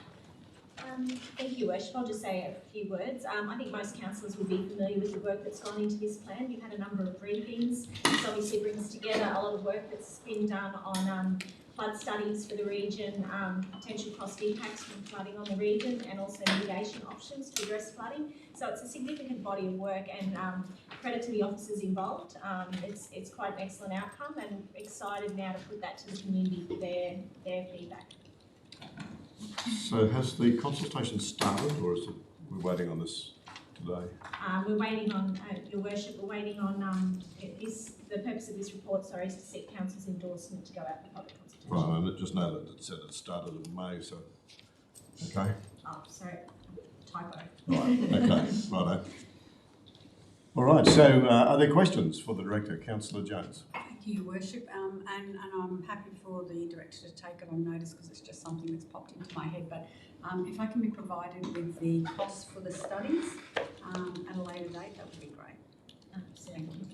Thank you, Worship. I'll just say a few words. I think most councillors will be familiar with the work that's gone into this plan. You've had a number of briefings. This obviously brings together a lot of work that's been done on flood studies for the region, potential cost impacts from flooding on the region, and also mitigation options to address flooding. So it's a significant body of work, and credit to the officers involved. It's quite an excellent outcome, and excited now to put that to the community for their feedback. So has the consultation started, or is it we're waiting on this today? We're waiting on, Your Worship, we're waiting on, the purpose of this report, sorry, is to seek Council's endorsement to go out for public consultation. Right, I just know that it said it started in May, so, okay. Oh, sorry, typo. Right, okay, righto. All right, so are there questions for the Director, Councillor Jones? Thank you, Your Worship, and I'm happy for the Director to take it on notice because it's just something that's popped into my head, but if I can be provided with the costs for the studies at a later date, that would be great. Thank you.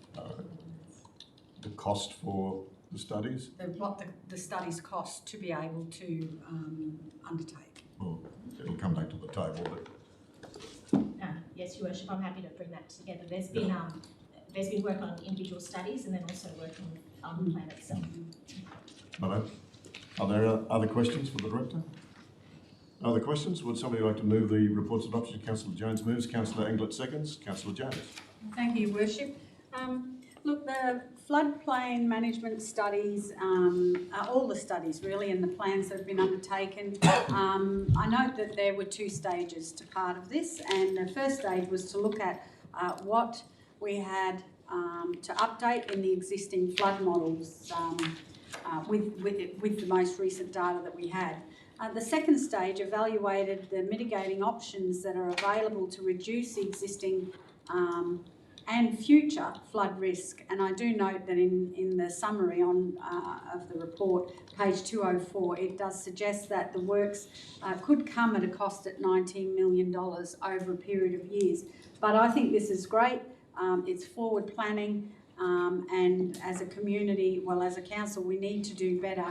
The cost for the studies? What the studies cost to be able to undertake. Well, it'll come back to the table, but... Yes, Your Worship, I'm happy to bring that together. There's been work on individual studies and then also work on the plan itself. Righto. Are there other questions for the Director? Other questions? Would somebody like to move the report's adoption? Councillor Jones moves, Councillor Englert seconds. Councillor Jones. Thank you, Your Worship. Look, the floodplain management studies, all the studies really, and the plans that have been undertaken, I note that there were two stages to part of this, and the first stage was to look at what we had to update in the existing flood models with the most recent data that we had. The second stage evaluated the mitigating options that are available to reduce the existing and future flood risk. And I do note that in the summary of the report, page 204, it does suggest that the works could come at a cost at $19 million over a period of years. But I think this is great. It's forward planning, and as a community, well, as a council, we need to do better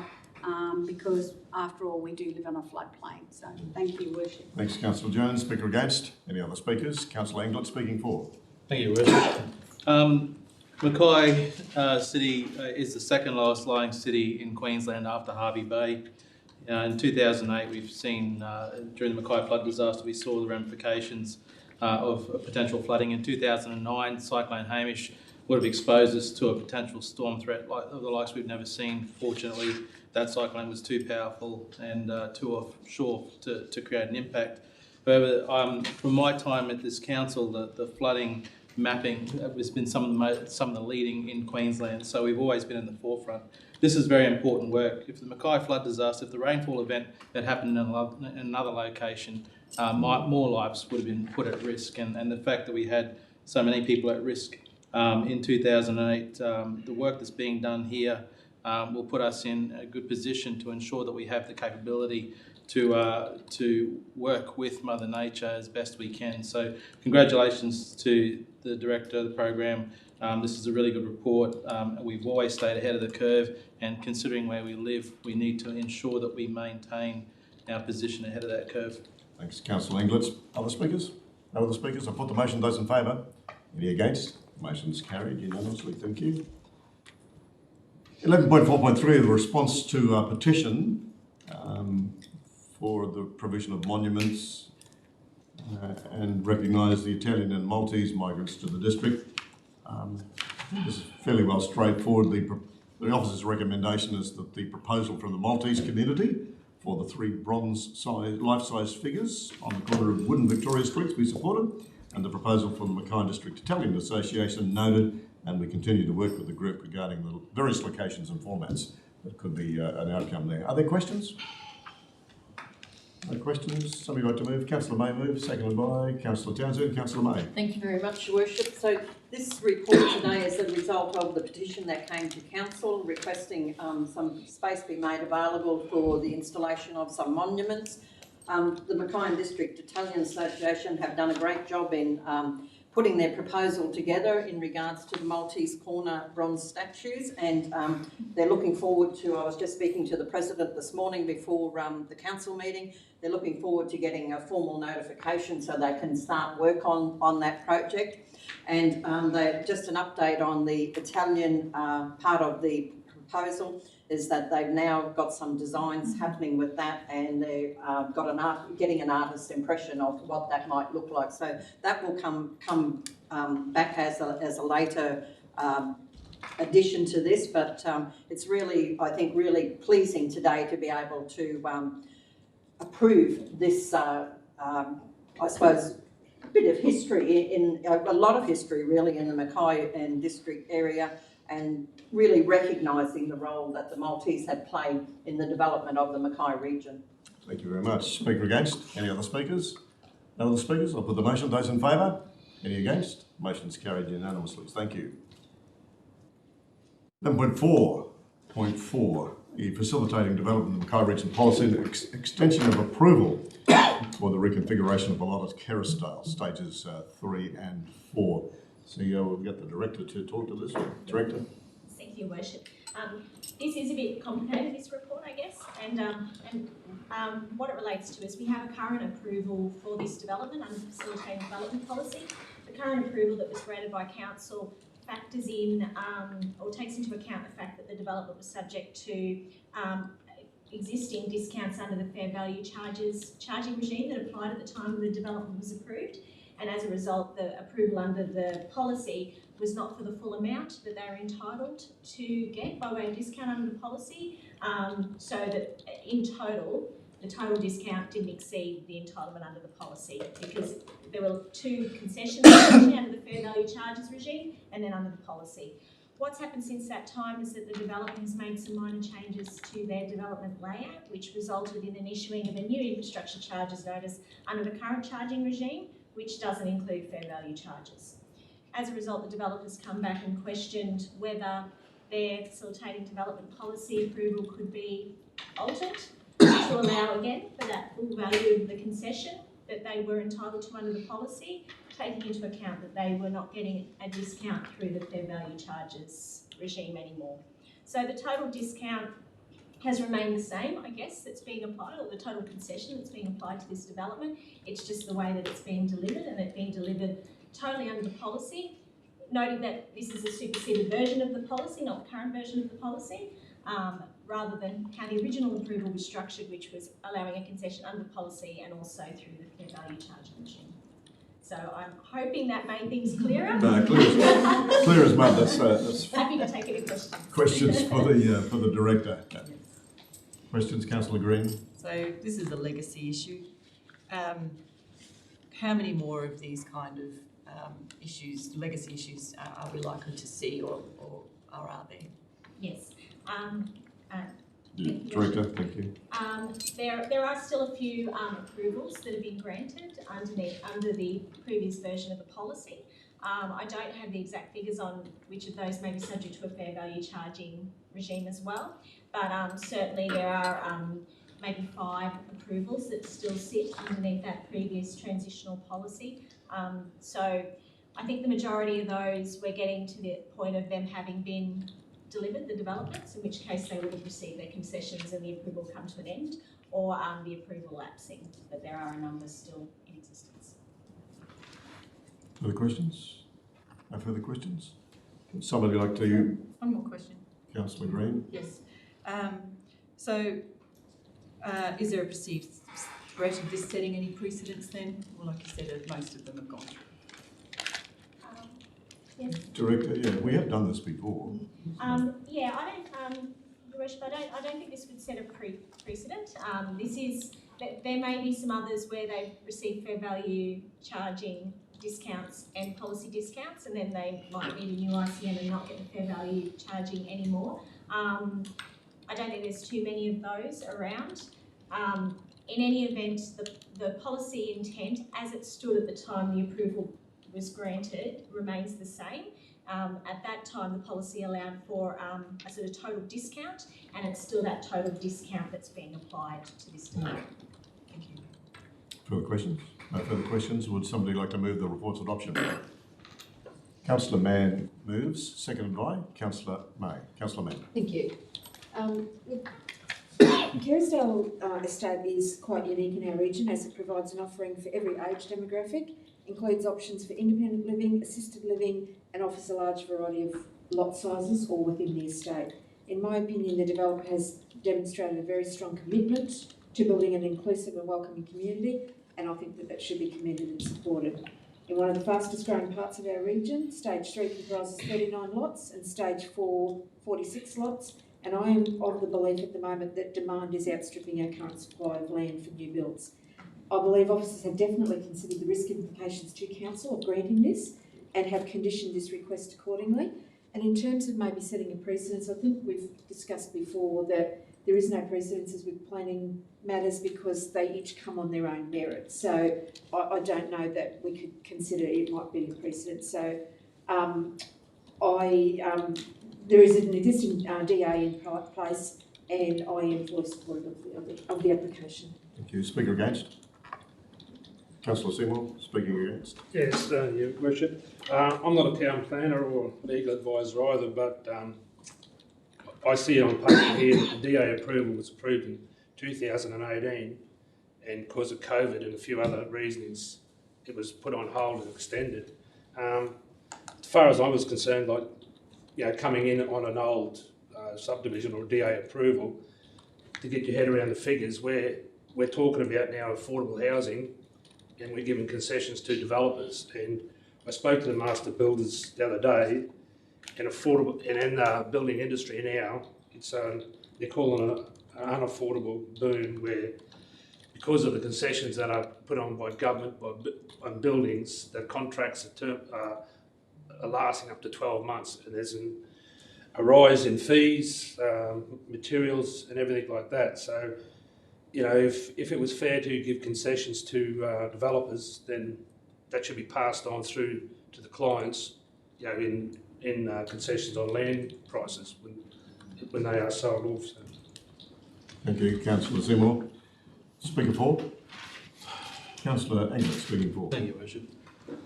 because, after all, we do live on a floodplain. So thank you, Worship. Thanks, Councillor Jones. Speaker against? Any other speakers? Councillor Englert speaking for. Thank you, Worship. Mackay City is the second lowest lying city in Queensland after Harvey Bay. In 2008, we've seen, during the Mackay flood disaster, we saw the ramifications of potential flooding. In 2009, Cyclone Hamish would have exposed us to a potential storm threat of the likes we've never seen. Fortunately, that cyclone was too powerful and too offshore to create an impact. However, from my time at this council, the flooding mapping has been some of the leading in Queensland, so we've always been in the forefront. This is very important work. If the Mackay flood disaster, if the rainfall event had happened in another location, more lives would have been put at risk, and the fact that we had so many people at risk in 2008, the work that's being done here will put us in a good position to ensure that we have the capability to work with Mother Nature as best we can. So congratulations to the director of the program. This is a really good report. We've always stayed ahead of the curve, and considering where we live, we need to ensure that we maintain our position ahead of that curve. Thanks, Councillor Inglis. Other speakers? No other speakers? I put the motion. Those in favour? Any against? Motion's carried unanimously. Thank you. 11.4.3, the response to a petition for the provision of monuments and recognise the Italian and Maltese migrants to the district. This is fairly well straightforward. The officer's recommendation is that the proposal from the Maltese community for the 3 life-size figures on the corner of Wood and Victoria Streets be supported, and the proposal from the Mackay District Italian Association noted, and we continue to work with the group regarding the various locations and formats that could be an outcome there. Are there questions? No questions? Somebody like to move? Councillor May moves, seconded by Councillor Townsend. Councillor May. Thank you very much, Your Worship. So this report today is a result of the petition that came to Council requesting some space be made available for the installation of some monuments. The Mackay District Italian Association have done a great job in putting their proposal together in regards to the Maltese corner bronze statues, and they're looking forward to, I was just speaking to the President this morning before the council meeting, they're looking forward to getting a formal notification so they can start work on that project. And just an update on the Italian part of the proposal is that they've now got some designs happening with that, and they've getting an artist's impression of what that might look like. So that will come back as a later addition to this, but it's really, I think, really pleasing today to be able to approve this, I suppose, a bit of history, a lot of history really in the Mackay and district area, and really recognising the role that the Maltese had played in the development of the Mackay region. Thank you very much. Speaker against? Any other speakers? No other speakers? I'll put the motion. Those in favour? Any against? Motion's carried unanimously. Thank you. 11.4.4, the Facilitating Development of the Mackay Region Policy and extension of approval for the reconfiguration of allotted Kerrisdale, stages 3 and 4. CEO, we've got the Director to talk to this. Director. Thank you, Worship. This is a bit complicated, this report, I guess, and what it relates to is we have a current approval for this development under the Facilitating Development Policy. The current approval that was granted by Council factors in or takes into account the fact that the development was subject to existing discounts under the fair value charging regime that applied at the time when the development was approved. And as a result, the approval under the policy was not for the full amount that they were entitled to get by way of discount under the policy, so that in total, the total discount didn't exceed the entitlement under the policy, because there were 2 concessions under the fair value charges regime and then under the policy. What's happened since that time is that the developer has made some minor changes to their development layout, which resulted in an issuing of a new infrastructure charges notice under the current charging regime, which doesn't include fair value charges. As a result, the developers come back and questioned whether their facilitating development policy approval could be altered to allow again for that full value of the concession that they were entitled to under the policy, taking into account that they were not getting a discount through the fair value charges regime anymore. So the total discount has remained the same, I guess, that's being applied, or the total concession that's being applied to this development. It's just the way that it's being delivered, and it's being delivered totally under the policy, noting that this is a superseded version of the policy, not the current version of the policy, rather than how the original approval was structured, which was allowing a concession under policy and also through the fair value charging regime. So I'm hoping that made things clearer. No, clear as mud. That's Happy to take any questions. questions for the director. Questions, Councillor Green? So this is a legacy issue. How many more of these kind of issues, legacy issues, are we likely to see, or are there? Yes. Director, thank you. There are still a few approvals that have been granted under the previous version of the policy. I don't have the exact figures on which of those may be subject to a fair value charging regime as well, but certainly there are maybe 5 approvals that still sit underneath that previous transitional policy. So I think the majority of those, we're getting to the point of them having been delivered, the developments, in which case they would have received their concessions and the approval come to an end, or the approval lapsing, but there are a number still in existence. Further questions? No further questions? Would somebody like to? One more question. Councillor Green? Yes. Is there a perceived threat of this setting any precedents then? Well, like you said, most of them have gone through. Yes. Director, yeah, we have done this before. Yeah, Your Worship, I don't think this would set a precedent. There may be some others where they've received fair value charging discounts and policy discounts, and then they might need a new ICN and not get the fair value charging anymore. I don't think there's too many of those around. In any event, the policy intent, as it stood at the time the approval was granted, remains the same. At that time, the policy allowed for a sort of total discount, and it's still that total discount that's being applied to this day. Thank you. Further questions? No further questions. Would somebody like to move the report's adoption? Councillor Mann moves, seconded by Councillor May. Councillor Mann. Thank you. Kerrisdale Estate is quite unique in our region as it provides an offering for every age demographic, includes options for independent living, assisted living, and offers a large variety of lot sizes all within the estate. In my opinion, the developer has demonstrated a very strong commitment to building an inclusive and welcoming community, and I think that should be commended and supported. In one of the fastest growing parts of our region, Stage 3 comprises 39 lots and Stage 4, 46 lots, and I am of the belief at the moment that demand is outstripping our current supply of land for new builds. I believe officers have definitely considered the risk implications to council of granting this and have conditioned this request accordingly. And in terms of maybe setting a precedence, I think we've discussed before that there is no precedences with planning matters because they each come on their own merit. So I don't know that we could consider it might be a precedent. So there is an existing DA in place, and I am fully supportive of the application. Thank you. Speaker against? Councillor Seymour, speaking against. Yes, Your Worship. I'm not a town planner or legal advisor either, but I see on paper here that the DA approval was approved in 2018, and because of COVID and a few other reasons, it was put on hold and extended. As far as I was concerned, like, you know, coming in on an old subdivision or DA approval, to get your head around the figures, we're talking about now affordable housing, and we're giving concessions to developers. And I spoke to the master builders the other day, and affordable, and in the building industry now, it's they're calling it an unaffordable boom, where because of the concessions that are put on by government on buildings, the contracts are lasting up to 12 months, and there's a rise in fees, materials, and everything like that. So, you know, if it was fair to give concessions to developers, then that should be passed on through to the clients, you know, in concessions on land prices when they are sold off. So. Thank you, Councillor Seymour. Speaker for. Councillor England, speaking for. Thank you, Worship.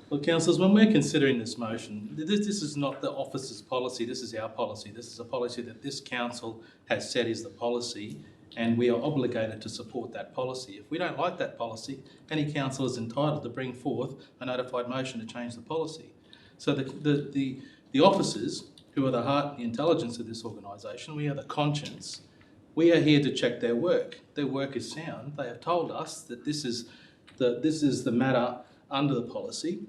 Well, councillors, when we're considering this motion, this is not the officer's policy, this is our policy. This is a policy that this council has said is the policy, and we are obligated to support that policy. If we don't like that policy, any councillor is entitled to bring forth a notified motion to change the policy. So the officers, who are the heart, the intelligence of this organisation, we are the conscience. We are here to check their work. Their work is sound. They have told us that this is the matter under the policy.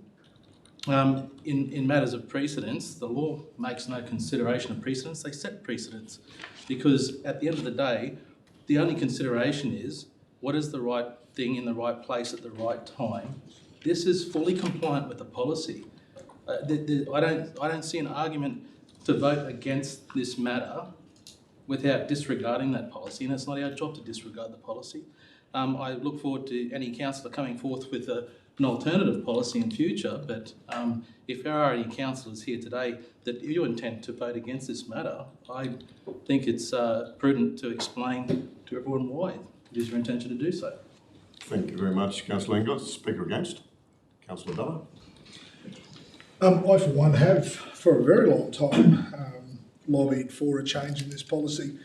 In matters of precedence, the law makes no consideration of precedence. They set precedence, because at the end of the day, the only consideration is what is the right thing in the right place at the right time. This is fully compliant with the policy. I don't see an argument to vote against this matter without disregarding that policy, and it's not our job to disregard the policy. I look forward to any councillor coming forth with an alternative policy in future, but if there are any councillors here today that you intend to vote against this matter, I think it's prudent to explain to everyone why it is your intention to do so. Thank you very much, Councillor Inglis. Speaker against? Councillor Bella. I, for one, have for a very long time lobbied for a change in this policy.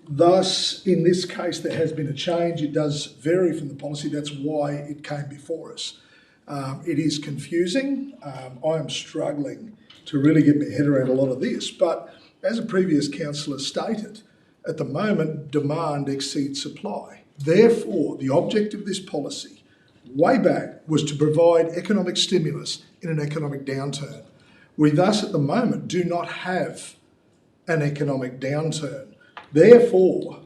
Thus, in this case, there has been a change. It does vary from the policy. That's why it came before us. It is confusing. I am struggling to really get my head around a lot of this. But as a previous councillor stated, at the moment, demand exceeds supply. Therefore, the object of this policy, way back, was to provide economic stimulus in an economic downturn. We thus, at the moment, do not have an economic downturn. Therefore,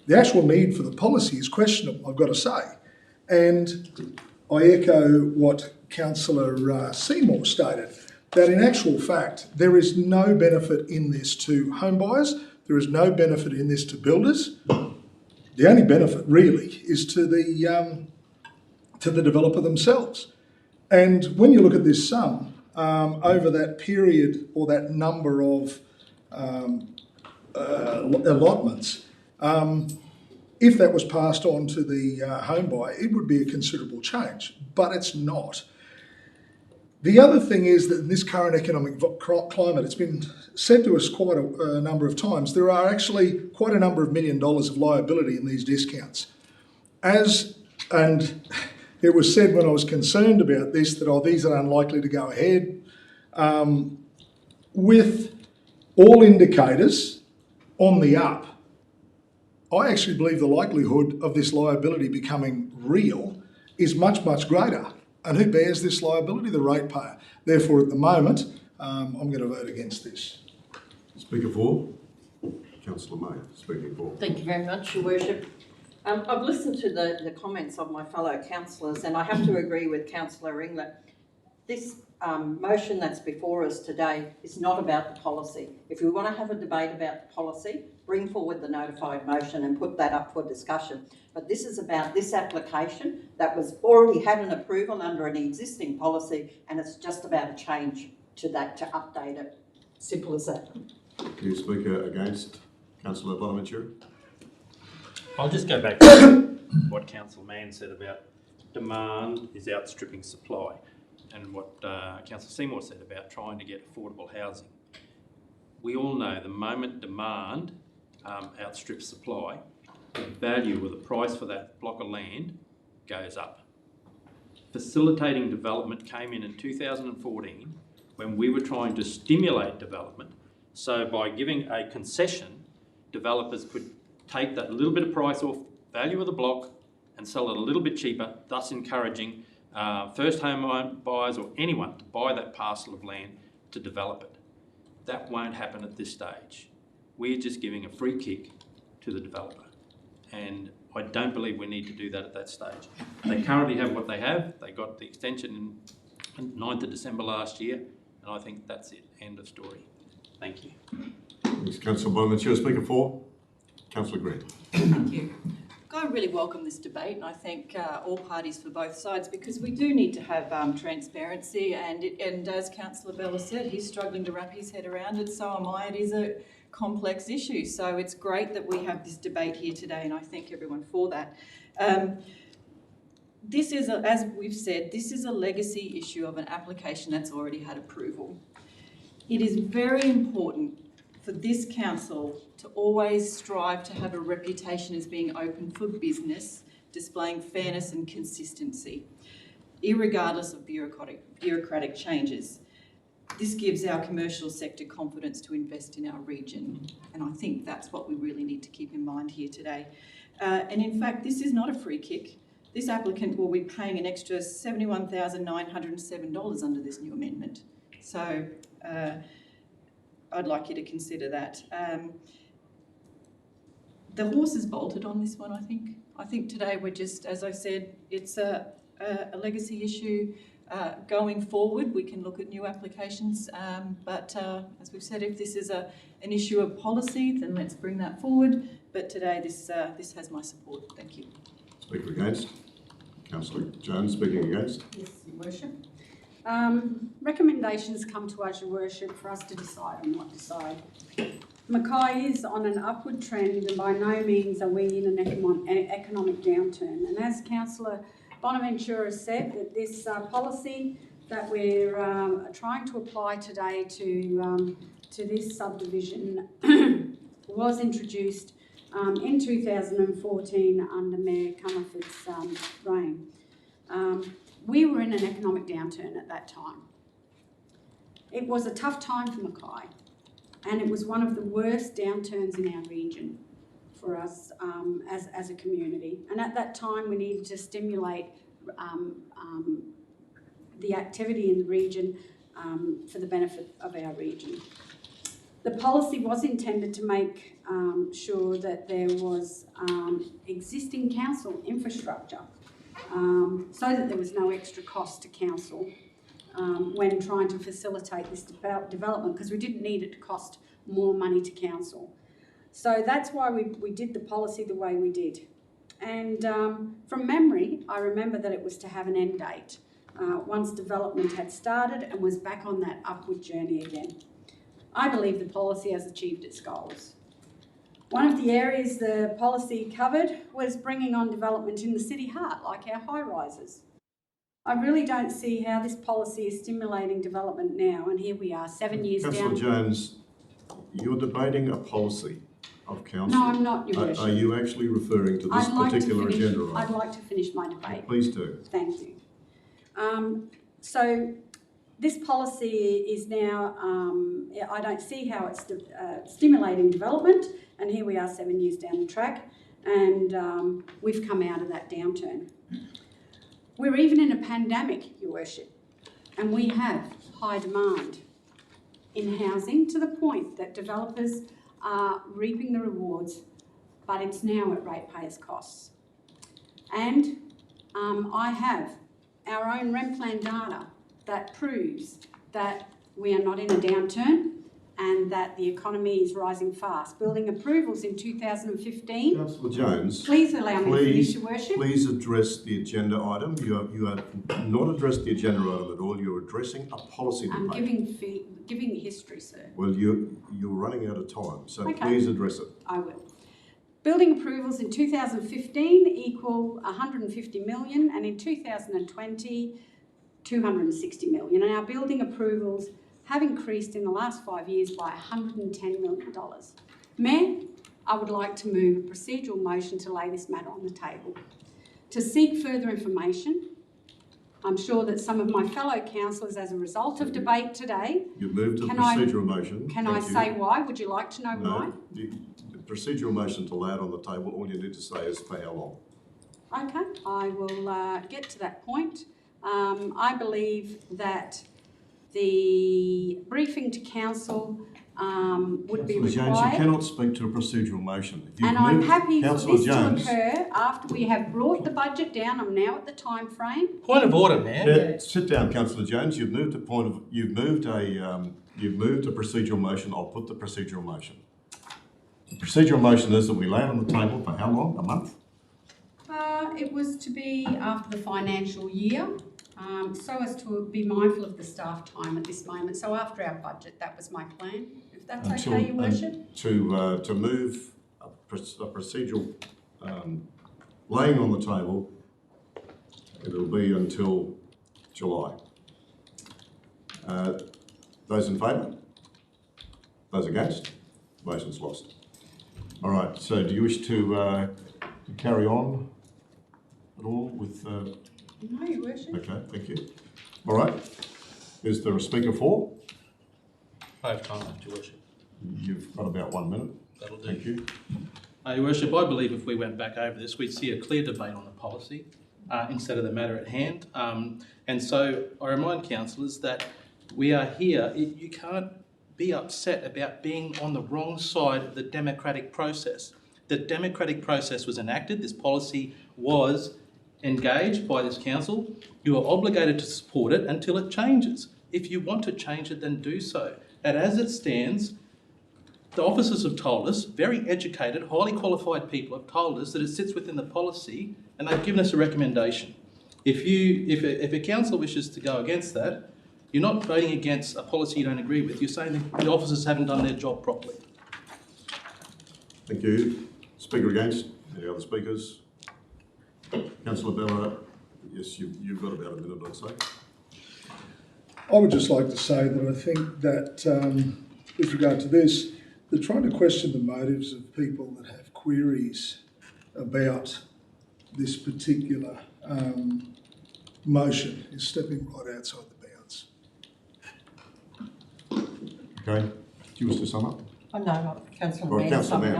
the actual need for the policy is questionable, I've got to say. And I echo what Councillor Seymour stated, that in actual fact, there is no benefit in this to home buyers, there is no benefit in this to builders. The only benefit really is to the developer themselves. And when you look at this sum, over that period or that number of allotments, if that was passed on to the home buyer, it would be a considerable change, but it's not. The other thing is that in this current economic climate, it's been said to us quite a number of times, there are actually quite a number of $1 million of liability in these discounts. And it was said when I was concerned about this that, these are unlikely to go ahead. With all indicators on the up, I actually believe the likelihood of this liability becoming real is much, much greater. And who bears this liability? The ratepayer. Therefore, at the moment, I'm going to vote against this. Speaker for? Councillor Mayer, speaking for. Thank you very much, Your Worship. I've listened to the comments of my fellow councillors, and I have to agree with Councillor Ringler. This motion that's before us today is not about the policy. If we want to have a debate about the policy, bring forward the notified motion and put that up for discussion. But this is about this application that was already had an approval under an existing policy, and it's just about a change to that, to update it. Simple as that. Thank you, Speaker against? Councillor Bonaventura. I'll just go back to what Councillor Mann said about demand is outstripping supply, and what Councillor Seymour said about trying to get affordable housing. We all know the moment demand outstrips supply, the value or the price for that block of land goes up. Facilitating development came in 2014 when we were trying to stimulate development. So by giving a concession, developers could take that little bit of price off value of the block and sell it a little bit cheaper, thus encouraging first home buyers or anyone to buy that parcel of land to develop it. That won't happen at this stage. We're just giving a free kick to the developer. And I don't believe we need to do that at that stage. They currently have what they have. They got the extension in 9th of December last year, and I think that's it. End of story. Thank you. Thanks, Councillor Bonaventura. Speaker for? Councillor Green. Thank you. I really welcome this debate, and I thank all parties for both sides, because we do need to have transparency, and as Councillor Bella said, he's struggling to wrap his head around it, so am I. It is a complex issue, so it's great that we have this debate here today, and I thank everyone for that. This is, as we've said, this is a legacy issue of an application that's already had approval. It is very important for this council to always strive to have a reputation as being open for business, displaying fairness and consistency, irregardless of bureaucratic changes. This gives our commercial sector confidence to invest in our region, and I think that's what we really need to keep in mind here today. And in fact, this is not a free kick. This applicant will be paying an extra $71,907 under this new amendment. So I'd like you to consider that. The horse is bolted on this one, I think. I think today we're just, as I said, it's a legacy issue. Going forward, we can look at new applications, but as we've said, if this is an issue of policy, then let's bring that forward. But today, this has my support. Thank you. Speaker against. Councillor Jones speaking against. Yes, Your Worship. Recommendations come to us, Your Worship, for us to decide on what to decide. Mackay is on an upward trend, and by no means are we in an economic downturn. And as Councillor Bonaventura said, that this policy that we're trying to apply today to this subdivision was introduced in 2014 under Mayor Comerford's reign. We were in an economic downturn at that time. It was a tough time for Mackay, and it was one of the worst downturns in our region for us as a community. And at that time, we needed to stimulate the activity in the region for the benefit of our region. The policy was intended to make sure that there was existing council infrastructure so that there was no extra cost to council when trying to facilitate this development, because we didn't need it to cost more money to council. So that's why we did the policy the way we did. And from memory, I remember that it was to have an end date once development had started and was back on that upward journey again. I believe the policy has achieved its goals. One of the areas the policy covered was bringing on development in the city heart, like our high-rises. I really don't see how this policy is stimulating development now, and here we are, 7 years down. Councillor Jones, you're debating a policy of council. No, I'm not, Your Worship. Are you actually referring to this particular agenda item? I'd like to finish my debate. Please do. Thank you. So this policy is now, I don't see how it's stimulating development, and here we are 7 years down the track, and we've come out of that downturn. We're even in a pandemic, Your Worship, and we have high demand in housing to the point that developers are reaping the rewards, but it's now at ratepayers' costs. And I have our own rent plan data that proves that we are not in a downturn and that the economy is rising fast. Building approvals in 2015. Councillor Jones, please allow me to finish, Your Worship. Please address the agenda item. You have not addressed the agenda item at all. You're addressing a policy debate. I'm giving history, sir. Well, you're running out of time, so Okay. please address it. I will. Building approvals in 2015 equal 150 million, and in 2020, 260 million. And our building approvals have increased in the last 5 years by $110 million. Mayor, I would like to move a procedural motion to lay this matter on the table. To seek further information, I'm sure that some of my fellow councillors, as a result of debate today... You've moved a procedural motion. Can I say why? Would you like to know why? The procedural motion to lay it on the table, all you need to say is for how long. Okay, I will get to that point. I believe that the briefing to council would be required. Jones, you cannot speak to a procedural motion. And I'm happy for this to occur after we have brought the budget down. I'm now at the time frame. Point of order, man. Yeah, sit down, Councillor Jones. You've moved a procedural motion. I'll put the procedural motion. The procedural motion is that we lay it on the table for how long? A month? It was to be after the financial year, so as to be mindful of the staff time at this moment. So after our budget, that was my plan. If that's okay, Your Worship. To move a procedural laying on the table, it'll be until July. Those in favour? Those against? Motion's lost. All right, so do you wish to carry on at all with... No, Your Worship. Okay, thank you. All right, is there a speaker for? I have time, Your Worship. You've got about 1 minute. That'll do. Thank you. Your Worship, I believe if we went back over this, we'd see a clear debate on the policy instead of the matter at hand. And so I remind councillors that we are here. You can't be upset about being on the wrong side of the democratic process. The democratic process was enacted. This policy was engaged by this council. You are obligated to support it until it changes. If you want to change it, then do so. And as it stands, the officers have told us, very educated, highly qualified people have told us that it sits within the policy, and they've given us a recommendation. If a council wishes to go against that, you're not voting against a policy you don't agree with. You're saying that the officers haven't done their job properly. Thank you. Speaker against? Any other speakers? Councillor Bella, yes, you've got about a minute or so. I would just like to say that I think that with regard to this, they're trying to question the motives of people that have queries about this particular motion is stepping right outside the bounds. Okay. Do you wish to sum up? Oh, no, not Councillor Right, Mann. Councillor Mann.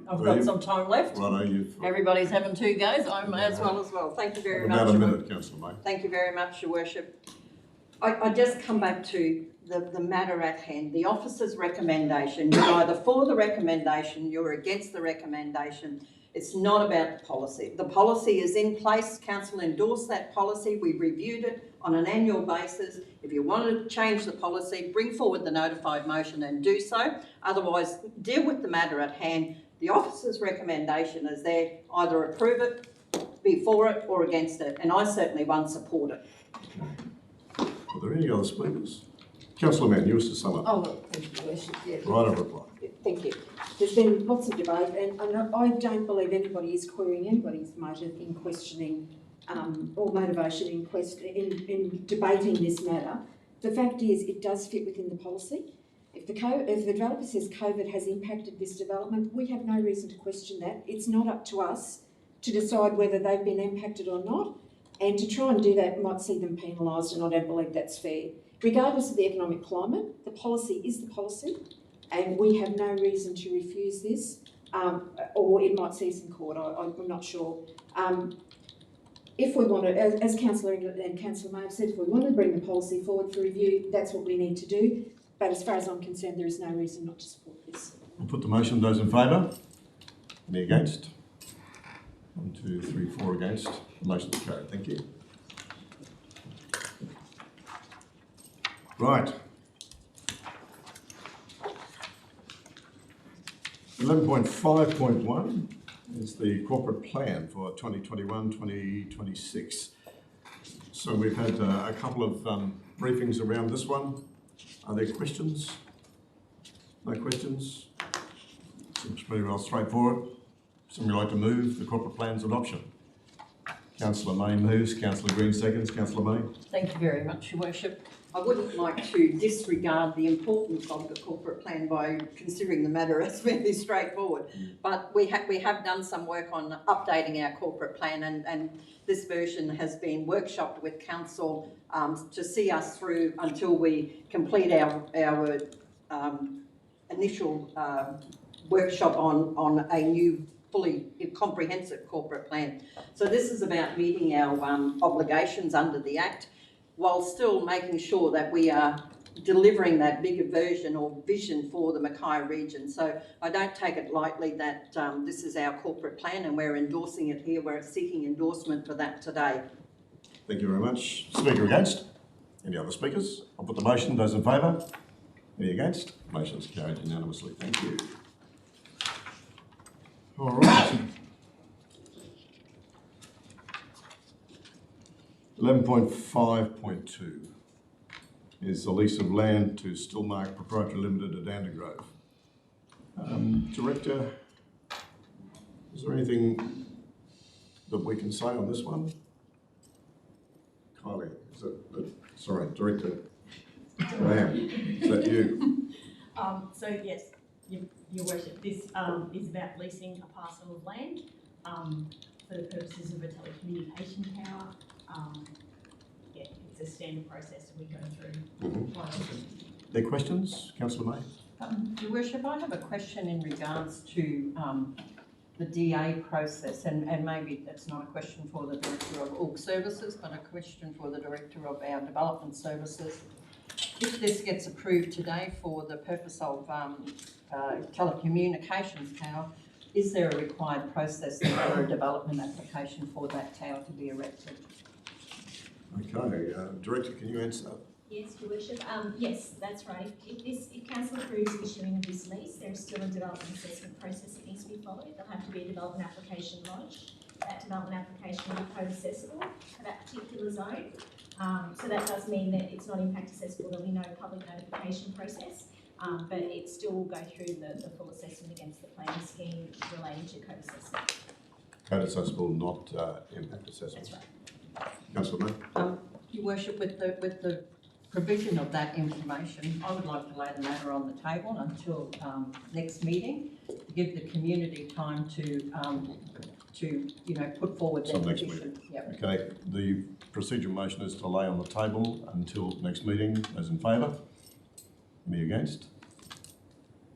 I've got some time left. Righto, Everybody's having 2 goes. I may as well. Thank you very much. About a minute, Councillor May. Thank you very much, Your Worship. I just come back to the matter at hand, the officer's recommendation. You're either for the recommendation, you're against the recommendation. It's not about the policy. The policy is in place. Council endorsed that policy. We reviewed it on an annual basis. If you want to change the policy, bring forward the notified motion and do so. Otherwise, deal with the matter at hand. The officer's recommendation is there. Either approve it, be for it, or against it. And I certainly won't support it. Are there any other speakers? Councillor Mann, you wish to sum up? Oh, look, thank you, Your Worship. Yeah. Right of reply. Thank you. There's been lots of debate, and I don't believe anybody is querying anybody's motive in questioning or motivation in debating this matter. The fact is, it does fit within the policy. If the developer says COVID has impacted this development, we have no reason to question that. It's not up to us to decide whether they've been impacted or not, and to try and do that might see them penalised, and I don't believe that's fair. Regardless of the economic climate, the policy is the policy, and we have no reason to refuse this, or it might see us in court, I'm not sure. If we want to, as Councillor and Councillor May have said, if we want to bring the policy forward for review, that's what we need to do. But as far as I'm concerned, there is no reason not to support this. I'll put the motion. Those in favour? Any against? 1, 2, 3, 4 against. The motion's carried. Thank you. Right. 11.5.1 is the corporate plan for 2021-2026. So we've had a couple of briefings around this one. Are there questions? No questions? Seems pretty well straightforward. Somebody like to move the corporate plan's adoption? Councillor May moves, Councillor Green seconds. Councillor May. Thank you very much, Your Worship. I wouldn't like to disregard the importance of the corporate plan by considering the matter as fairly straightforward. But we have done some work on updating our corporate plan, and this version has been workshopped with council to see us through until we complete our initial workshop on a new fully comprehensive corporate plan. So this is about meeting our obligations under the Act, while still making sure that we are delivering that bigger version or vision for the Mackay region. So I don't take it lightly that this is our corporate plan and we're endorsing it here. We're seeking endorsement for that today. Thank you very much. Speaker against? Any other speakers? I'll put the motion. Those in favour? Any against? Motion's carried unanimously. Thank you. All right. 11.5.2 is the lease of land to Stillmark Proprietary Limited at Andergrove. Director, is there anything that we can say on this one? Kylie, is it, sorry, Director Graham, is that you? So yes, Your Worship, this is about leasing a parcel of land for the purposes of a telecommunication tower. Yeah, it's a standard process that we go through. Any questions, Councillor May? Your Worship, I have a question in regards to the DA process, and maybe that's not a question for the Director of Org Services, but a question for the Director of our Development Services. If this gets approved today for the purpose of telecommunications tower, is there a required process for a development application for that tower to be erected? Okay, Director, can you answer that? Yes, Your Worship. Yes, that's right. If Council approves the issuing of this lease, there is still a development assessment process that needs to be followed. There'll have to be a development application lodged. That development application will be code accessible for that particular zone. So that does mean that it's not impact accessible. There'll be no public notification process, but it still will go through the full assessment against the planning scheme relating to code assessment. Code accessible, not impact assessment. That's right. Councillor May? Your Worship, with the provision of that information, I would like to lay the matter on the table until next meeting, to give the community time to put forward their Next petition. meeting. Yep. Okay, the procedural motion is to lay on the table until next meeting. Those in favour? Any against?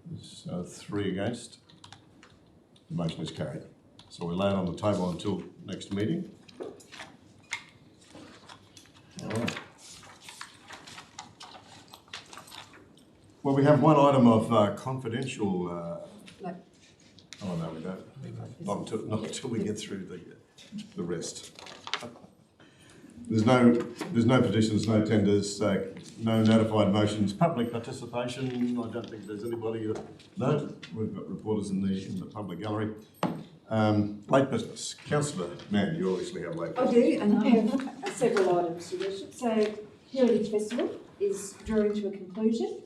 There's 3 against. The motion is carried. So we lay it on the table until next meeting. All right. Well, we have one item of confidential. No. Oh no, we don't. Not until we get through the rest. There's no petitions, no tenders, no notified motions, public participation. I don't think there's anybody. No, we've got reporters in the public gallery. Late business. Councillor Mann, you obviously have late business. I do, and I have several items, Your Worship. So, Heritage Festival is drawing to a conclusion.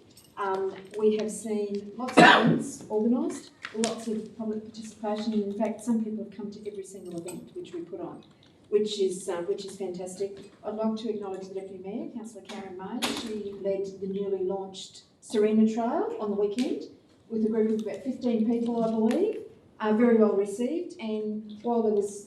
We have seen lots of events organised, lots of public participation, and in fact, some people have come to every single event which we put on, which is fantastic. I'd like to acknowledge the Deputy Mayor, Councillor Karen May. She led the newly launched Serena Trail on the weekend with a group of about 15 people, I believe. Very well received, and while there was,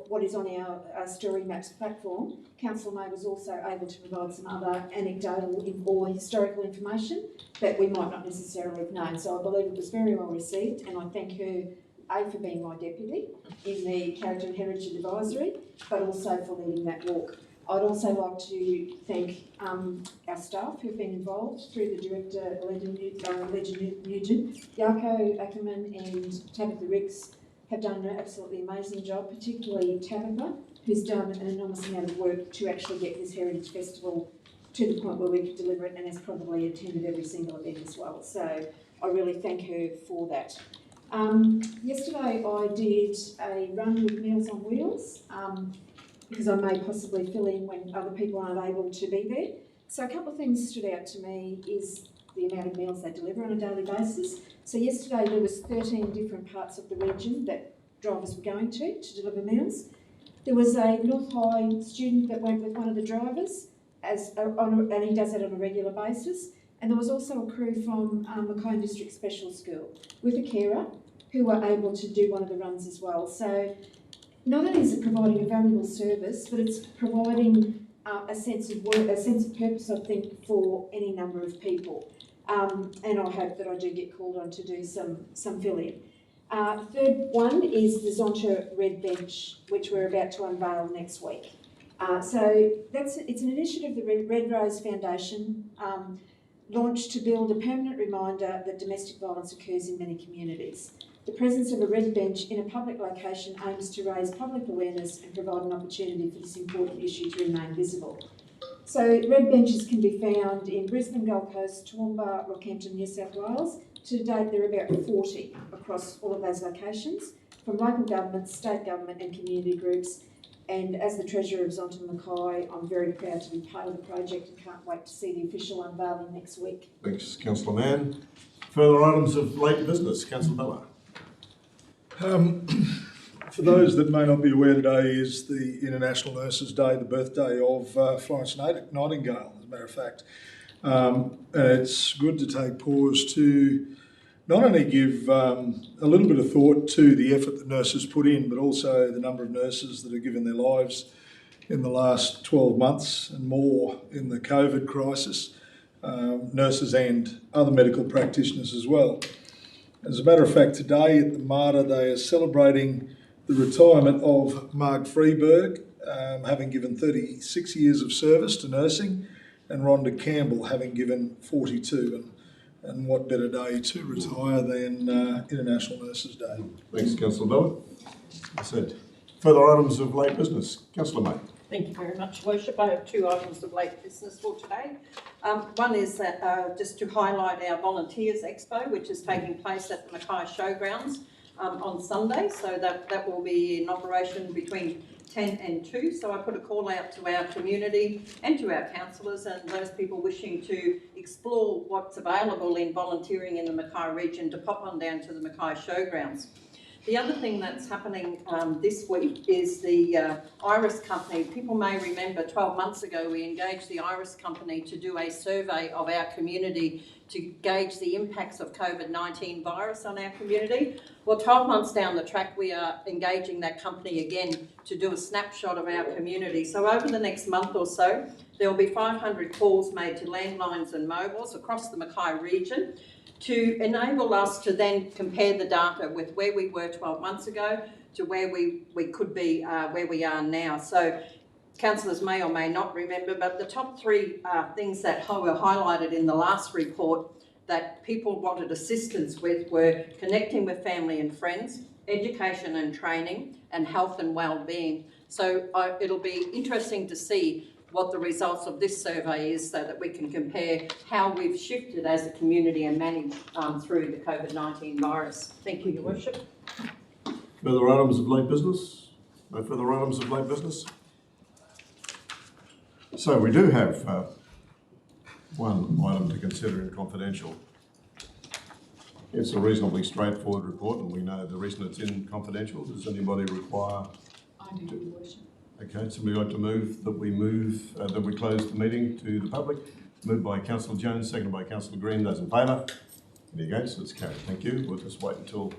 what is on our Story Maps platform, Councillor May was also able to provide some other anecdotal or historical information that we might not necessarily have known. So I believe it was very well received, and I thank her, A, for being my deputy in the Character and Heritage Advisory, but also for leading that walk. I'd also like to thank our staff who've been involved through the Director, Legend Nugent, Yarko Ackerman and Tabitha Ricks have done an absolutely amazing job, particularly Tabitha, who's done an enormous amount of work to actually get this Heritage Festival to the point where we could deliver it, and has probably attended every single event as well. So I really thank her for that. Yesterday I did a run with Meals on Wheels, because I may possibly fill in when other people aren't able to be there. So a couple of things stood out to me is the amount of meals they deliver on a daily basis. So yesterday there was 13 different parts of the region that drivers were going to deliver meals. There was a North High student that went with one of the drivers, and he does it on a regular basis. And there was also a crew from Mackay District Special School with a carer who were able to do one of the runs as well. So not only is it providing a valuable service, but it's providing a sense of work, a sense of purpose, I think, for any number of people. And I hope that I do get called on to do some fill-in. Third one is the Zonta Red Bench, which we're about to unveil next week. So it's an initiative the Red Rose Foundation launched to build a permanent reminder that domestic violence occurs in many communities. The presence of a red bench in a public location aims to raise public awareness and provide an opportunity for this important issue to remain visible. So red benches can be found in Brisbane, Gold Coast, Toowoomba, Rockhampton, New South Wales. To date, there are about 40 across all of those locations, from local government, state government and community groups. And as the Treasurer of Zonta Mackay, I'm very proud to be part of the project and can't wait to see the official unveiling next week. Thanks, Councillor Mann. Further items of late business, Councillor Bella. For those that may not be aware, today is the International Nurses Day, the birthday of Florence Nightingale, as a matter of fact. And it's good to take pause to not only give a little bit of thought to the effort that nurses put in, but also the number of nurses that have given their lives in the last 12 months and more in the COVID crisis, nurses and other medical practitioners as well. As a matter of fact, today at the Mater, they are celebrating the retirement of Marg Freeberg, having given 36 years of service to nursing, and Rhonda Campbell having given 42. And what better day to retire than International Nurses Day. Thanks, Councillor Bell. I said, further items of late business. Councillor May. Thank you very much, Worship. I have 2 items of late business for today. One is that just to highlight our Volunteers Expo, which is taking place at the Mackay Showgrounds on Sunday. So that will be in operation between 10 and 2. So I put a call out to our community and to our councillors and those people wishing to explore what's available in volunteering in the Mackay region to pop on down to the Mackay Showgrounds. The other thing that's happening this week is the Iris Company. People may remember 12 months ago we engaged the Iris Company to do a survey of our community to gauge the impacts of COVID-19 virus on our community. Well, 12 months down the track, we are engaging that company again to do a snapshot of our community. So over the next month or so, there will be 500 calls made to landlines and mobiles across the Mackay region to enable us to then compare the data with where we were 12 months ago to where we could be, where we are now. So councillors may or may not remember, but the top 3 things that were highlighted in the last report that people wanted assistance with were connecting with family and friends, education and training, and health and well-being. So it'll be interesting to see what the results of this survey is so that we can compare how we've shifted as a community and managed through the COVID-19 virus. Thank you, Your Worship. Further items of late business? No further items of late business? So we do have one item to consider in confidential. It's a reasonably straightforward report and we know the reason it's in confidential. Does anybody require? I do, Your Worship. Okay, somebody like to move that we close the meeting to the public? Moved by Councillor Jones, seconded by Councillor Green. Those in favour? Any against? It's carried. Thank you. We'll just wait until